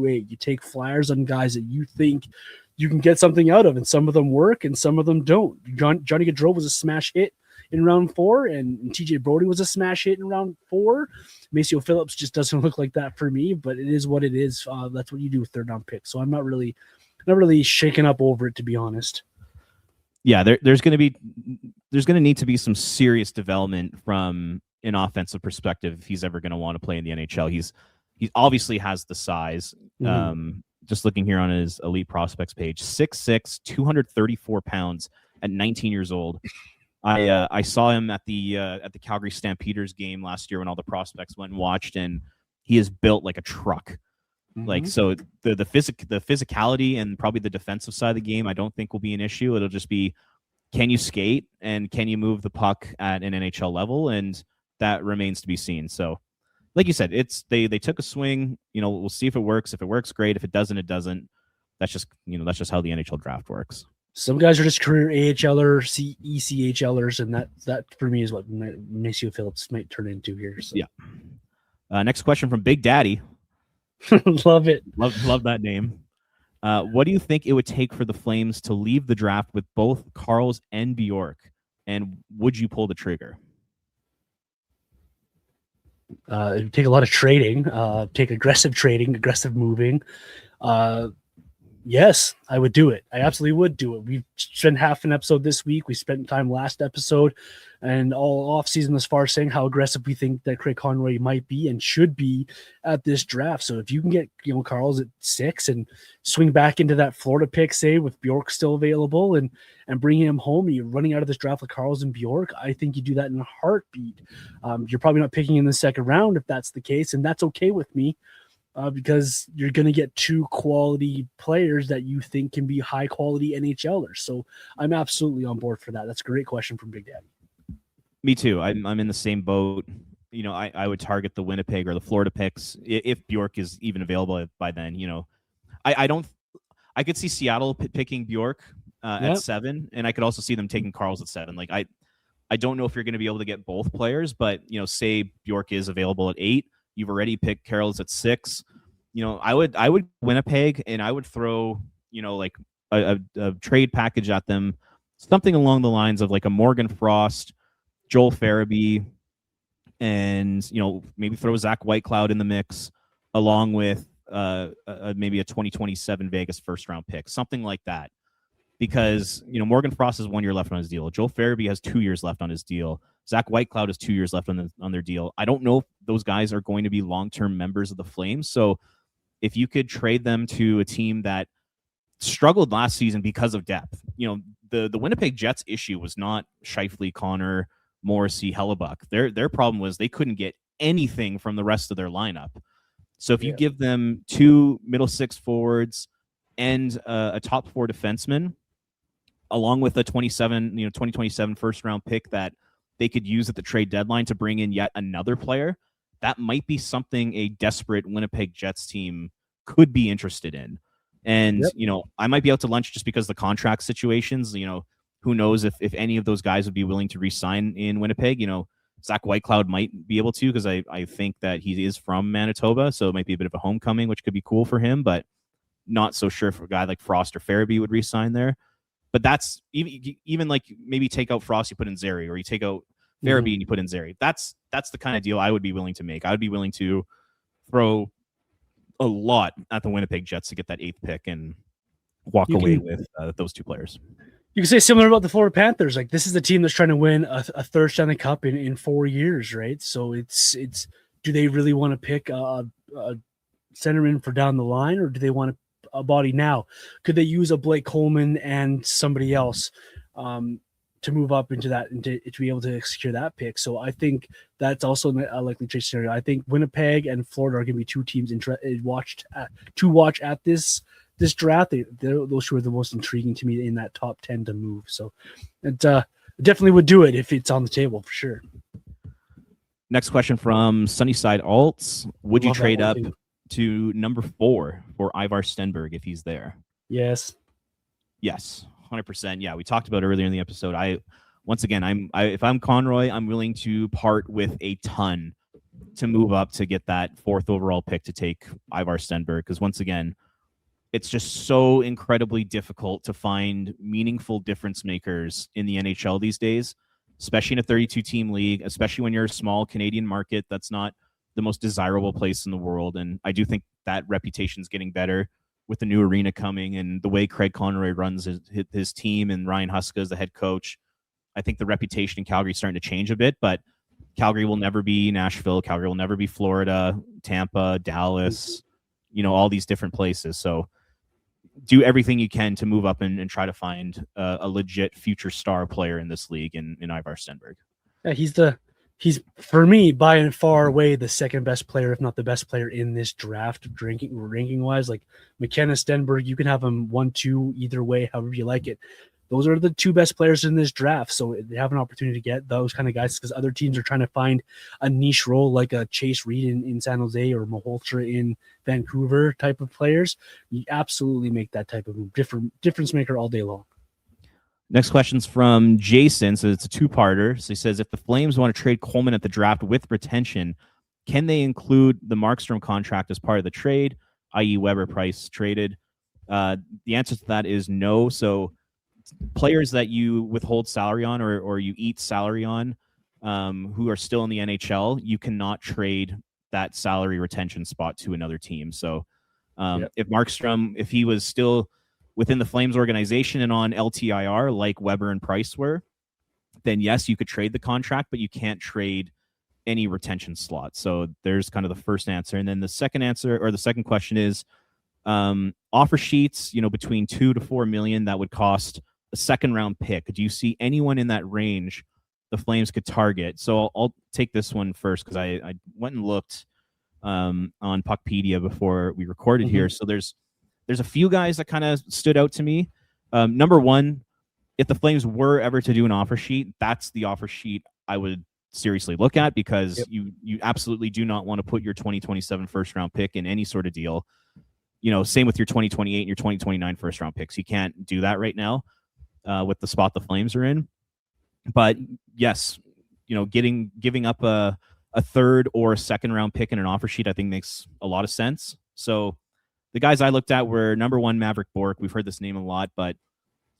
8. You take flyers on guys that you think you can get something out of, and some of them work and some of them don't. Johnny Gaudreau was a smash hit in round 4, and TJ Brody was a smash hit in round 4. Maceo Phillips just doesn't look like that for me, but it is what it is. That's what you do with third round picks. So I'm not really shaken up over it, to be honest. Yeah, there's going to need to be some serious development from an offensive perspective if he's ever going to want to play in the NHL. He obviously has the size. Just looking here on his elite prospects page, 6'6", 234 pounds at 19 years old. I saw him at the Calgary Stampeders game last year when all the prospects went and watched, and he is built like a truck. Like, so the physicality and probably the defensive side of the game, I don't think will be an issue. It'll just be, can you skate and can you move the puck at an NHL level? And that remains to be seen. So, like you said, they took a swing. We'll see if it works. If it works, great. If it doesn't, it doesn't. That's just how the NHL draft works. Some guys are just career AHLers, ECHLers, and that for me is what Maceo Phillips might turn into here. So. Yeah. Next question from Big Daddy. Love it. Love that name. What do you think it would take for the Flames to leave the draft with both Karls and Bjork? And would you pull the trigger? It would take a lot of trading, take aggressive trading, aggressive moving. Yes, I would do it. I absolutely would do it. We've spent half an episode this week. We spent time last episode and all off season as far as saying how aggressive we think that Craig Conroy might be and should be at this draft. So if you can get, Karls at 6 and swing back into that Florida pick, say with Bjork still available and bring him home, and you're running out of this draft with Karls and Bjork, I think you do that in a heartbeat. You're probably not picking in the second round if that's the case, and that's okay with me. Because you're going to get 2 quality players that you think can be high quality NHLers. So I'm absolutely on board for that. That's a great question from Big Daddy. Me too. I'm in the same boat. I would target the Winnipeg or the Florida picks if Bjork is even available by then. I could see Seattle picking Bjork at 7, and I could also see them taking Karls at 7. Like, I don't know if you're going to be able to get both players, but say Bjork is available at 8. You've already picked Karls at 6. I would Winnipeg, and I would throw, like a trade package at them, something along the lines of like a Morgan Frost, Joel Farabee, and maybe throw Zach Whitecloud in the mix along with maybe a 2027 Vegas first round pick, something like that. Because Morgan Frost has 1 year left on his deal. Joel Farabee has 2 years left on his deal. Zach Whitecloud has 2 years left on their deal. I don't know if those guys are going to be long-term members of the Flames. So if you could trade them to a team that struggled last season because of depth, the Winnipeg Jets issue was not Scheifele, Connor, Morrissey, Hellebuck. Their problem was they couldn't get anything from the rest of their lineup. So if you give them 2 middle six forwards and a top 4 defenseman, along with a 2027 first round pick that they could use at the trade deadline to bring in yet another player, that might be something a desperate Winnipeg Jets team could be interested in. And, I might be out to lunch just because of the contract situations. Who knows if any of those guys would be willing to re-sign in Winnipeg. Zach Whitecloud might be able to, because I think that he is from Manitoba, so it might be a bit of a homecoming, which could be cool for him, but not so sure if a guy like Frost or Farabee would re-sign there. But that's even like maybe take out Frost, you put in Zeri, or you take out Farabee and you put in Zeri. That's the kind of deal I would be willing to make. I would be willing to throw a lot at the Winnipeg Jets to get that 8th pick and walk away with those 2 players. You can say similar about the Florida Panthers. Like, this is the team that's trying to win a third Stanley Cup in 4 years, right? So it's do they really want to pick a centerman for down the line, or do they want a body now? Could they use a Blake Coleman and somebody else to move up into that and to be able to secure that pick? So I think that's also a likely trade scenario. I think Winnipeg and Florida are going to be 2 teams to watch at this draft. Those 2 are the most intriguing to me in that top 10 to move. So it definitely would do it if it's on the table for sure. Next question from Sunnyside Alts. Would you trade up to number 4 for Ivar Stenberg if he's there? Yes. 100%. Yeah, we talked about earlier in the episode. If I'm Conroy, I'm willing to part with a ton to move up to get that 4th overall pick to take Ivar Stenberg, because once again, it's just so incredibly difficult to find meaningful difference makers in the NHL these days, especially in a 32-team league, especially when you're a small Canadian market. That's not the most desirable place in the world. And I do think that reputation is getting better with the new arena coming and the way Craig Conroy runs his team, and Ryan Huska as the head coach. I think the reputation in Calgary is starting to change a bit, but Calgary will never be Nashville. Calgary will never be Florida, Tampa, Dallas, all these different places. So do everything you can to move up and try to find a legit future star player in this league in Ivar Stenberg. Yeah, he's for me by and far away the second best player, if not the best player in this draft, ranking wise. Like McKenna, Stenberg, you can have him 1-2 either way, however you like it. Those are the 2 best players in this draft. So they have an opportunity to get those kind of guys, because other teams are trying to find a niche role like a Chase Reed in San Jose or Maholtra in Vancouver type of players. You absolutely make that type of difference maker all day long. Next question's from Jason. So it's a 2-parter. So he says, if the Flames want to trade Coleman at the draft with retention, can they include the Markstrom contract as part of the trade, i.e. Weber Price traded? The answer to that is no. So players that you withhold salary on or you eat salary on who are still in the NHL, you cannot trade that salary retention spot to another team. So if Markstrom, if he was still within the Flames organization and on LTIR like Weber and Price were, then yes, you could trade the contract, but you can't trade any retention slot. So there's kind of the first answer. And then the second answer, or the second question, is offer sheets, between $2 to $4 million that would cost a 2nd round pick. Do you see anyone in that range the Flames could target? So I'll take this one first, because I went and looked on Puckpedia before we recorded here. So there's a few guys that kind of stood out to me. Number 1, if the Flames were ever to do an offer sheet, that's the offer sheet I would seriously look at, because you absolutely do not want to put your 2027 first round pick in any sort of deal. Same with your 2028 and your 2029 first round picks. You can't do that right now with the spot the Flames are in. But yes, giving up a 3rd or a 2nd round pick in an offer sheet, I think makes a lot of sense. So the guys I looked at were number 1, Maverick Bourque. We've heard this name a lot, but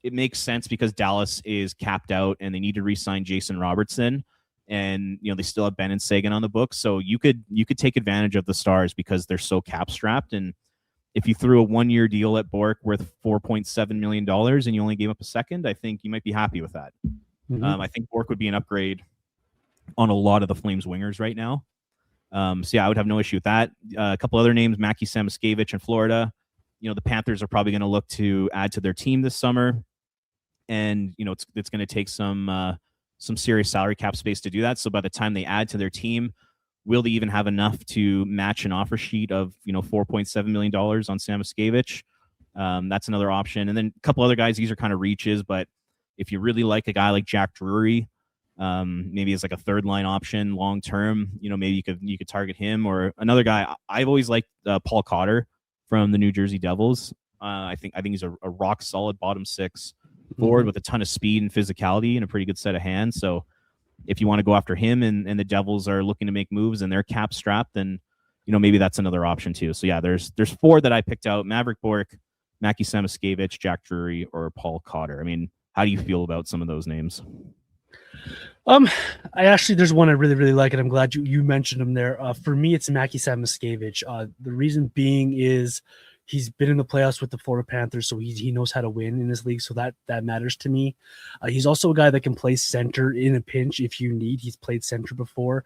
it makes sense because Dallas is capped out and they need to re-sign Jason Robertson. and they still have Ben and Sagan on the books, so you could take advantage of the Stars because they're so cap strapped. And if you threw a 1-year deal at Bork worth $4.7 million and you only gave up a second, I think you might be happy with that. I think Bork would be an upgrade on a lot of the Flames wingers right now. So yeah, I would have no issue with that. A couple other names, Mackie Samoskevich in Florida. The Panthers are probably going to look to add to their team this summer, and it's going to take some serious salary cap space to do that. So by the time they add to their team, will they even have enough to match an offer sheet of $4.7 million on Samoskevich? That's another option. And then a couple other guys, these are kind of reaches, but if you really like a guy like Jack Drury, maybe as like a third line option long term, maybe you could target him. Or another guy I've always liked, Paul Cotter from the New Jersey Devils. I think he's a rock solid bottom six forward with a ton of speed and physicality and a pretty good set of hands. So if you want to go after him and the Devils are looking to make moves and they're cap strapped, then maybe that's another option too. So yeah, there's 4 that I picked out: Maverick Bork, Mackie Samoskevich, Jack Drury, or Paul Cotter. I mean, how do you feel about some of those names? There's one I really, really like, and I'm glad you mentioned him there. For me, it's Mackie Samoskevich. The reason being is he's been in the playoffs with the Florida Panthers, so he knows how to win in this league, so that matters to me. He's also a guy that can play center in a pinch if you need. He's played center before.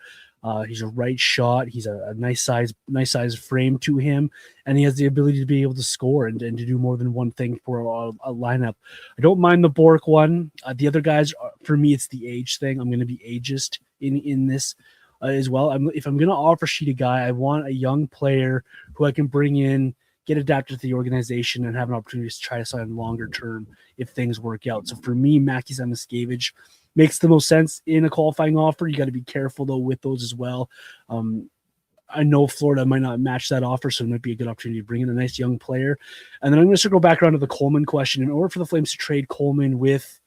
He's a right shot. He's a nice size frame to him, and he has the ability to be able to score and to do more than one thing for a lineup. I don't mind the Bork one. The other guys, for me, it's the age thing. I'm going to be ageist in this as well. If I'm going to offer sheet a guy, I want a young player who I can bring in, get adapted to the organization, and have an opportunity to try to sign longer term if things work out. So for me, Mackie Samoskevich makes the most sense in a qualifying offer. You got to be careful though with those as well. I know Florida might not match that offer, so it might be a good opportunity to bring in a nice young player. And then I'm going to circle back around to the Coleman question. In order for the Flames to trade Coleman with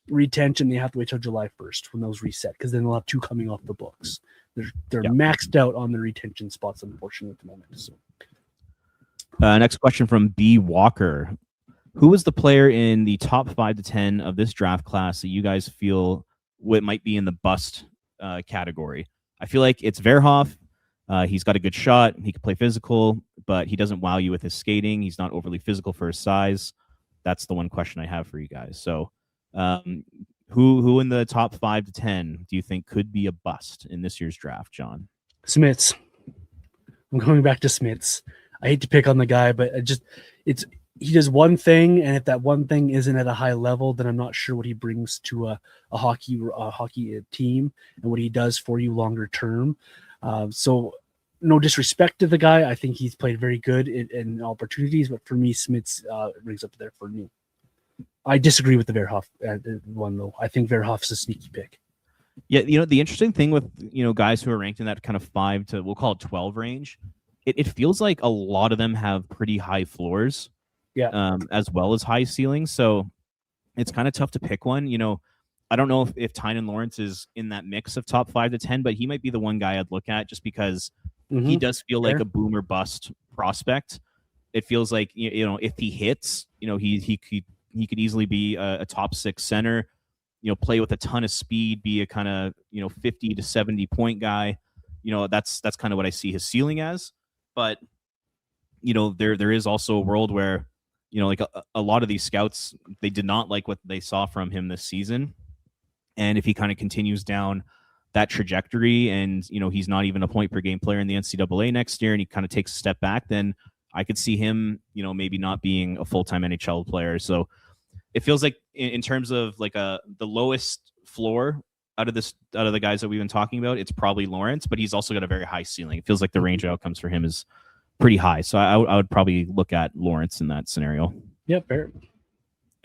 retention, they have to wait till July 1st when those reset, because then they'll have 2 coming off the books. They're maxed out on their retention spots, unfortunately, at the moment. So. Next question from B. Walker. Who was the player in the top 5 to 10 of this draft class that you guys feel might be in the bust category? I feel like it's Verhoff. He's got a good shot. He can play physical, but he doesn't wow you with his skating. He's not overly physical for his size. That's the one question I have for you guys. So who in the top 5 to 10 do you think could be a bust in this year's draft, John? Smits. I'm going back to Smits. I hate to pick on the guy, but he does one thing, and if that one thing isn't at a high level, then I'm not sure what he brings to a hockey team and what he does for you longer term. So no disrespect to the guy. I think he's played very good in opportunities, but for me, Smits rings up there for me. I disagree with the Verhoff one, though. I think Verhoff's a sneaky pick. Yeah, the interesting thing with, guys who are ranked in that kind of 5 to, we'll call it 12 range, it feels like a lot of them have pretty high floors, as well as high ceilings. So it's kind of tough to pick one. I don't know if Tynan Lawrence is in that mix of top 5 to 10, but he might be the one guy I'd look at just because he does feel like a boom or bust prospect. It feels like, if he hits, he could easily be a top 6 center, play with a ton of speed, be a kind of, 50 to 70 point guy. That's kind of what I see his ceiling as. But, there is also a world where, like a lot of these scouts, they did not like what they saw from him this season. And if he kind of continues down that trajectory and, he's not even a point per game player in the NCAA next year and he kind of takes a step back, then I could see him, maybe not being a full-time NHL player. So it feels like in terms of like the lowest floor out of the guys that we've been talking about, it's probably Lawrence, but he's also got a very high ceiling. It feels like the range of outcomes for him is pretty high. So I would probably look at Lawrence in that scenario. Yeah, fair.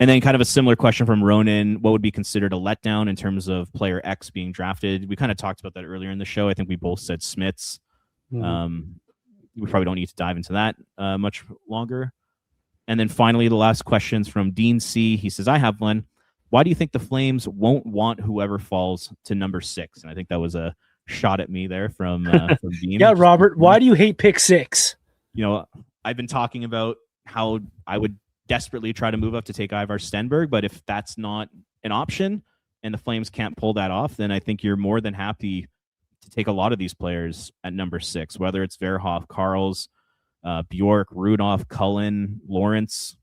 And then kind of a similar question from Ronan, what would be considered a letdown in terms of player X being drafted? We kind of talked about that earlier in the show. I think we both said Smits. We probably don't need to dive into that much longer. And then finally, the last question's from Dean C. He says, I have one. Why do you think the Flames won't want whoever falls to number 6? And I think that was a shot at me there from Dean. Yeah, Robert, why do you hate pick 6? I've been talking about how I would desperately try to move up to take Ivar Stenberg, but if that's not an option and the Flames can't pull that off, then I think you're more than happy to take a lot of these players at number 6, whether it's Verhoff, Karls, Bjork, Rudolph, Cullen, Lawrence.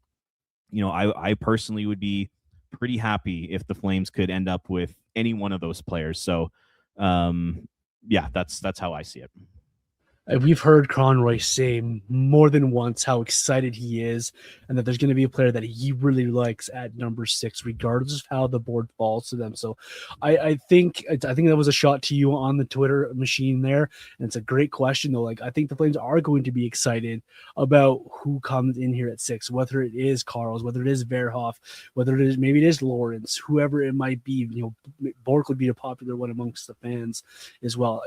I personally would be pretty happy if the Flames could end up with any one of those players. So, that's how I see it. We've heard Conroy say more than once how excited he is and that there's going to be a player that he really likes at number 6, regardless of how the board falls to them. So I think that was a shot to you on the Twitter machine there. And it's a great question, though. Like, I think the Flames are going to be excited about who comes in here at 6, whether it is Karls, whether it is Verhoff, whether maybe it is Lawrence, whoever it might be. Bork would be a popular one amongst the fans as well.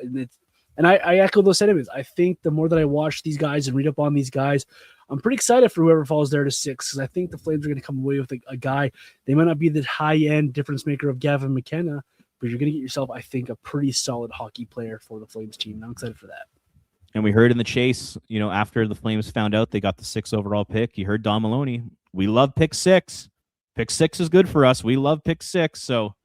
And I echo those sentiments. I think the more that I watch these guys and read up on these guys, I'm pretty excited for whoever falls there to 6, because I think the Flames are going to come away with a guy. They might not be the high-end difference maker of Gavin McKenna, but you're going to get yourself, I think, a pretty solid hockey player for the Flames team. And I'm excited for that. And we heard in the chase, after the Flames found out they got the 6th overall pick, you heard Don Maloney, we love pick 6. Pick 6 is good for us. We love pick 6. So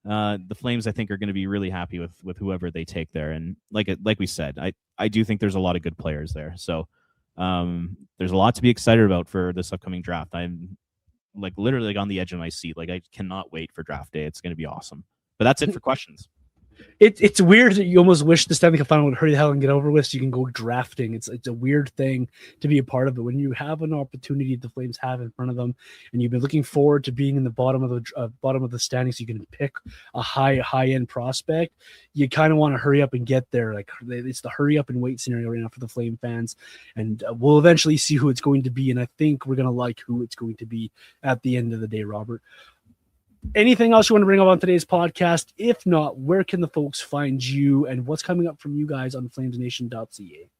the Flames, I think, are going to be really happy with whoever they take there. And like we said, I do think there's a lot of good players there. So there's a lot to be excited about for this upcoming draft. I'm literally on the edge of my seat. I cannot wait for draft day. It's going to be awesome. But that's it for questions. It's weird that you almost wish the Stanley Cup final would hurry the hell and get over with so you can go drafting. It's a weird thing to be a part of, but when you have an opportunity the Flames have in front of them, and you've been looking forward to being in the bottom of the standings, so you can pick a high end prospect, you kind of want to hurry up and get there. It's the hurry up and wait scenario right now for the Flame fans, and we'll eventually see who it's going to be, and I think we're going to like who it's going to be at the end of the day, Robert. Anything else you want to bring up on today's podcast? If not, where can the folks find you, and what's coming up from you guys on flamesnation.ca?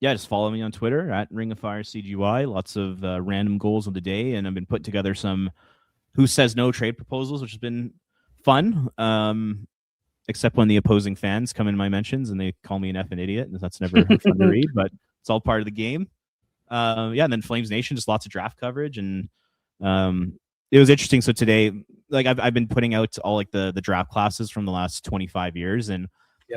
Yeah, just follow me on Twitter at Ring of Fire CGY. Lots of random goals of the day, and I've been putting together some Who Says No trade proposals, which has been fun. Except when the opposing fans come in my mentions and they call me an effing idiot, and that's never fun to read, but it's all part of the game. And then Flames Nation, just lots of draft coverage, and it was interesting. So today, I've been putting out all the draft classes from the last 25 years, and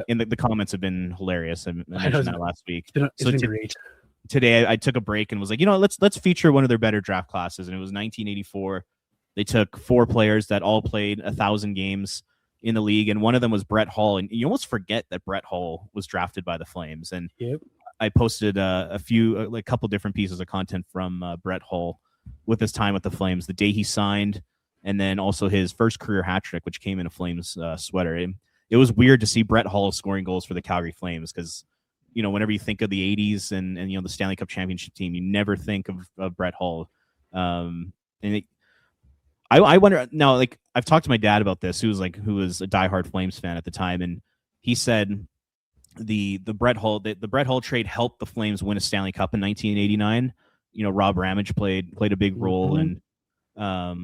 the comments have been hilarious. I mentioned that last week. It's been great. Today I took a break and was like, let's feature one of their better draft classes, and it was 1984. They took 4 players that all played 1,000 games in the league, and one of them was Brett Hull, and you almost forget that Brett Hull was drafted by the Flames. And I posted a couple different pieces of content from Brett Hull with his time with the Flames, the day he signed, and then also his first career hat trick, which came in a Flames sweater. It was weird to see Brett Hull scoring goals for the Calgary Flames, because whenever you think of the 80s and the Stanley Cup championship team, you never think of Brett Hull. I wonder now, I've talked to my dad about this, who was a diehard Flames fan at the time, and he said the Brett Hull trade helped the Flames win a Stanley Cup in 1989. Rob Ramage played a big role, and I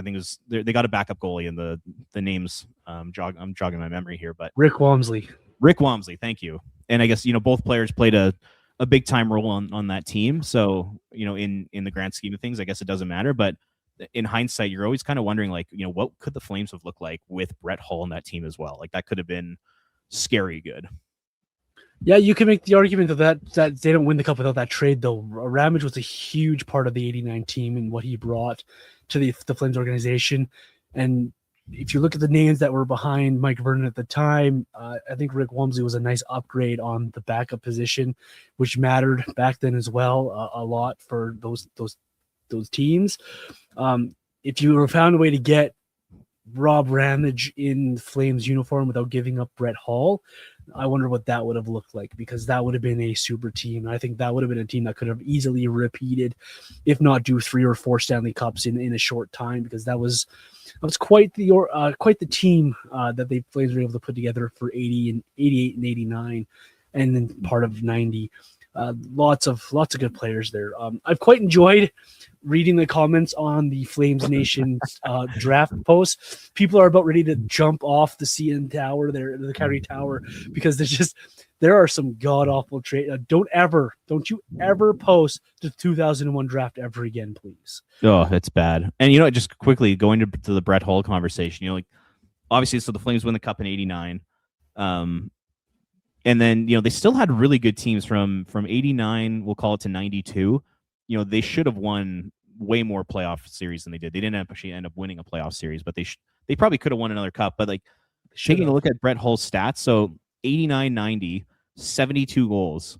think it was they got a backup goalie, and the names I'm jogging my memory here, but Rick Wamsley, thank you. And I guess both players played a big time role on that team. So in the grand scheme of things, I guess it doesn't matter. But in hindsight, you're always kind of wondering, what could the Flames have looked like with Brett Hull on that team as well? That could have been scary good. Yeah, you can make the argument that they don't win the cup without that trade, though. Ramage was a huge part of the 89 team and what he brought to the Flames organization. And if you look at the names that were behind Mike Vernon at the time, I think Rick Wamsley was a nice upgrade on the backup position, which mattered back then as well a lot for those teams. If you found a way to get Rob Ramage in Flames uniform without giving up Brett Hull, I wonder what that would have looked like, because that would have been a super team. I think that would have been a team that could have easily repeated, if not do 3 or 4 Stanley Cups in a short time, because that was quite the team that the Flames were able to put together for 80 and 88 and 89, and then part of 90. Lots of good players there. I've quite enjoyed reading the comments on the Flames Nation draft post, people are about ready to jump off the CN Tower, the Calgary Tower, because there are some god awful trade. Don't you ever post the 2001 draft ever again, please. Oh, that's bad. And just quickly going to the Brett Hull conversation, like obviously, so the Flames win the Cup in '89, and then they still had really good teams from '89, we'll call it, to '92. They should have won way more playoff series than they did. They didn't actually end up winning a playoff series, but they probably could have won another cup. But like taking a look at Brett Hull's stats, so 89-90, 72 goals.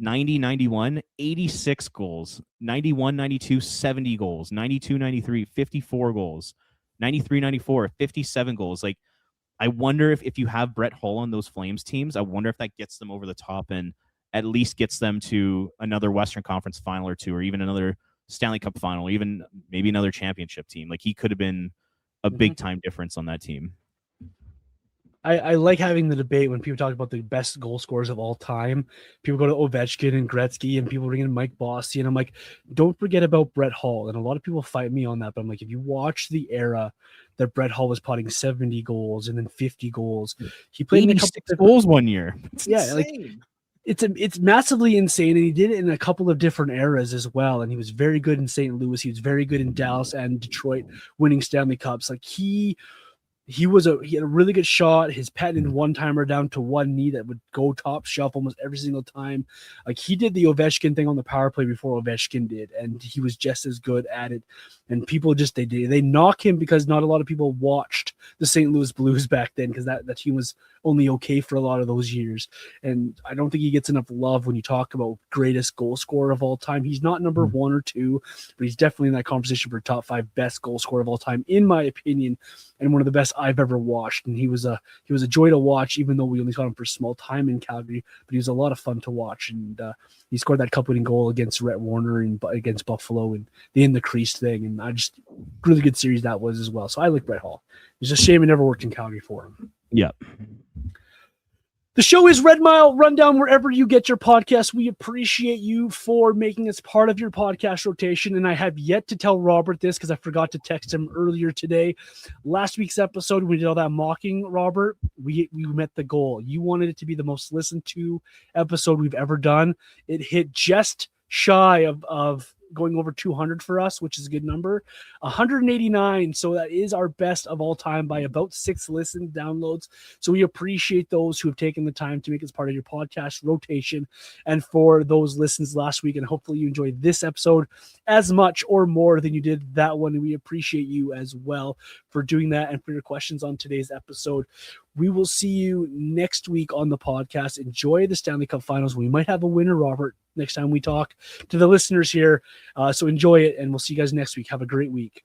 90-91, 86 goals. 91-92, 70 goals. 92-93, 54 goals. 93-94, 57 goals. Like, I wonder if you have Brett Hull on those Flames teams, I wonder if that gets them over the top and at least gets them to another Western Conference final or two, or even another Stanley Cup final, even maybe another championship team. Like, he could have been a big time difference on that team. I like having the debate when people talk about the best goal scorers of all time. People go to Ovechkin and Gretzky, and people bring in Mike Bossy, and I'm like, don't forget about Brett Hull. And a lot of people fight me on that, but I'm like, if you watch the era that Brett Hull was potting 70 goals and then 50 goals, he played in a couple of goals one year. Like it's massively insane, and he did it in a couple of different eras as well. And he was very good in St. Louis. He was very good in Dallas and Detroit, winning Stanley Cups. Like he had a really good shot. His patented one-timer down to one knee that would go top shelf almost every single time. Like, he did the Ovechkin thing on the power play before Ovechkin did, and he was just as good at it. And people they knock him because not a lot of people watched the St. Louis Blues back then, because that team was only okay for a lot of those years. And I don't think he gets enough love when you talk about greatest goal scorer of all time. He's not number one or two, but he's definitely in that conversation for top 5 best goal scorer of all time, in my opinion, and one of the best I've ever watched. And he was a joy to watch, even though we only saw him for small time in Calgary, but he was a lot of fun to watch. And he scored that cup-winning goal against Rhett Warner and against Buffalo, and the in the crease thing. And really good series that was as well. So I like Brett Hull. It's a shame it never worked in Calgary for him. Yeah. The show is Red Mile Rundown wherever you get your podcasts. We appreciate you for making us part of your podcast rotation. And I have yet to tell Robert this because I forgot to text him earlier today. Last week's episode, we did all that mocking Robert. We met the goal. You wanted it to be the most listened to episode we've ever done. It hit just shy of going over 200 for us, which is a good number. 189. So that is our best of all time by about 6 listen downloads. So we appreciate those who have taken the time to make us part of your podcast rotation, and for those listens last week. And hopefully you enjoyed this episode as much or more than you did that one. And we appreciate you as well for doing that and for your questions on today's episode. We will see you next week on the podcast. Enjoy the Stanley Cup Finals. We might have a winner, Robert, next time we talk to the listeners here. So enjoy it, and we'll see you guys next week. Have a great week.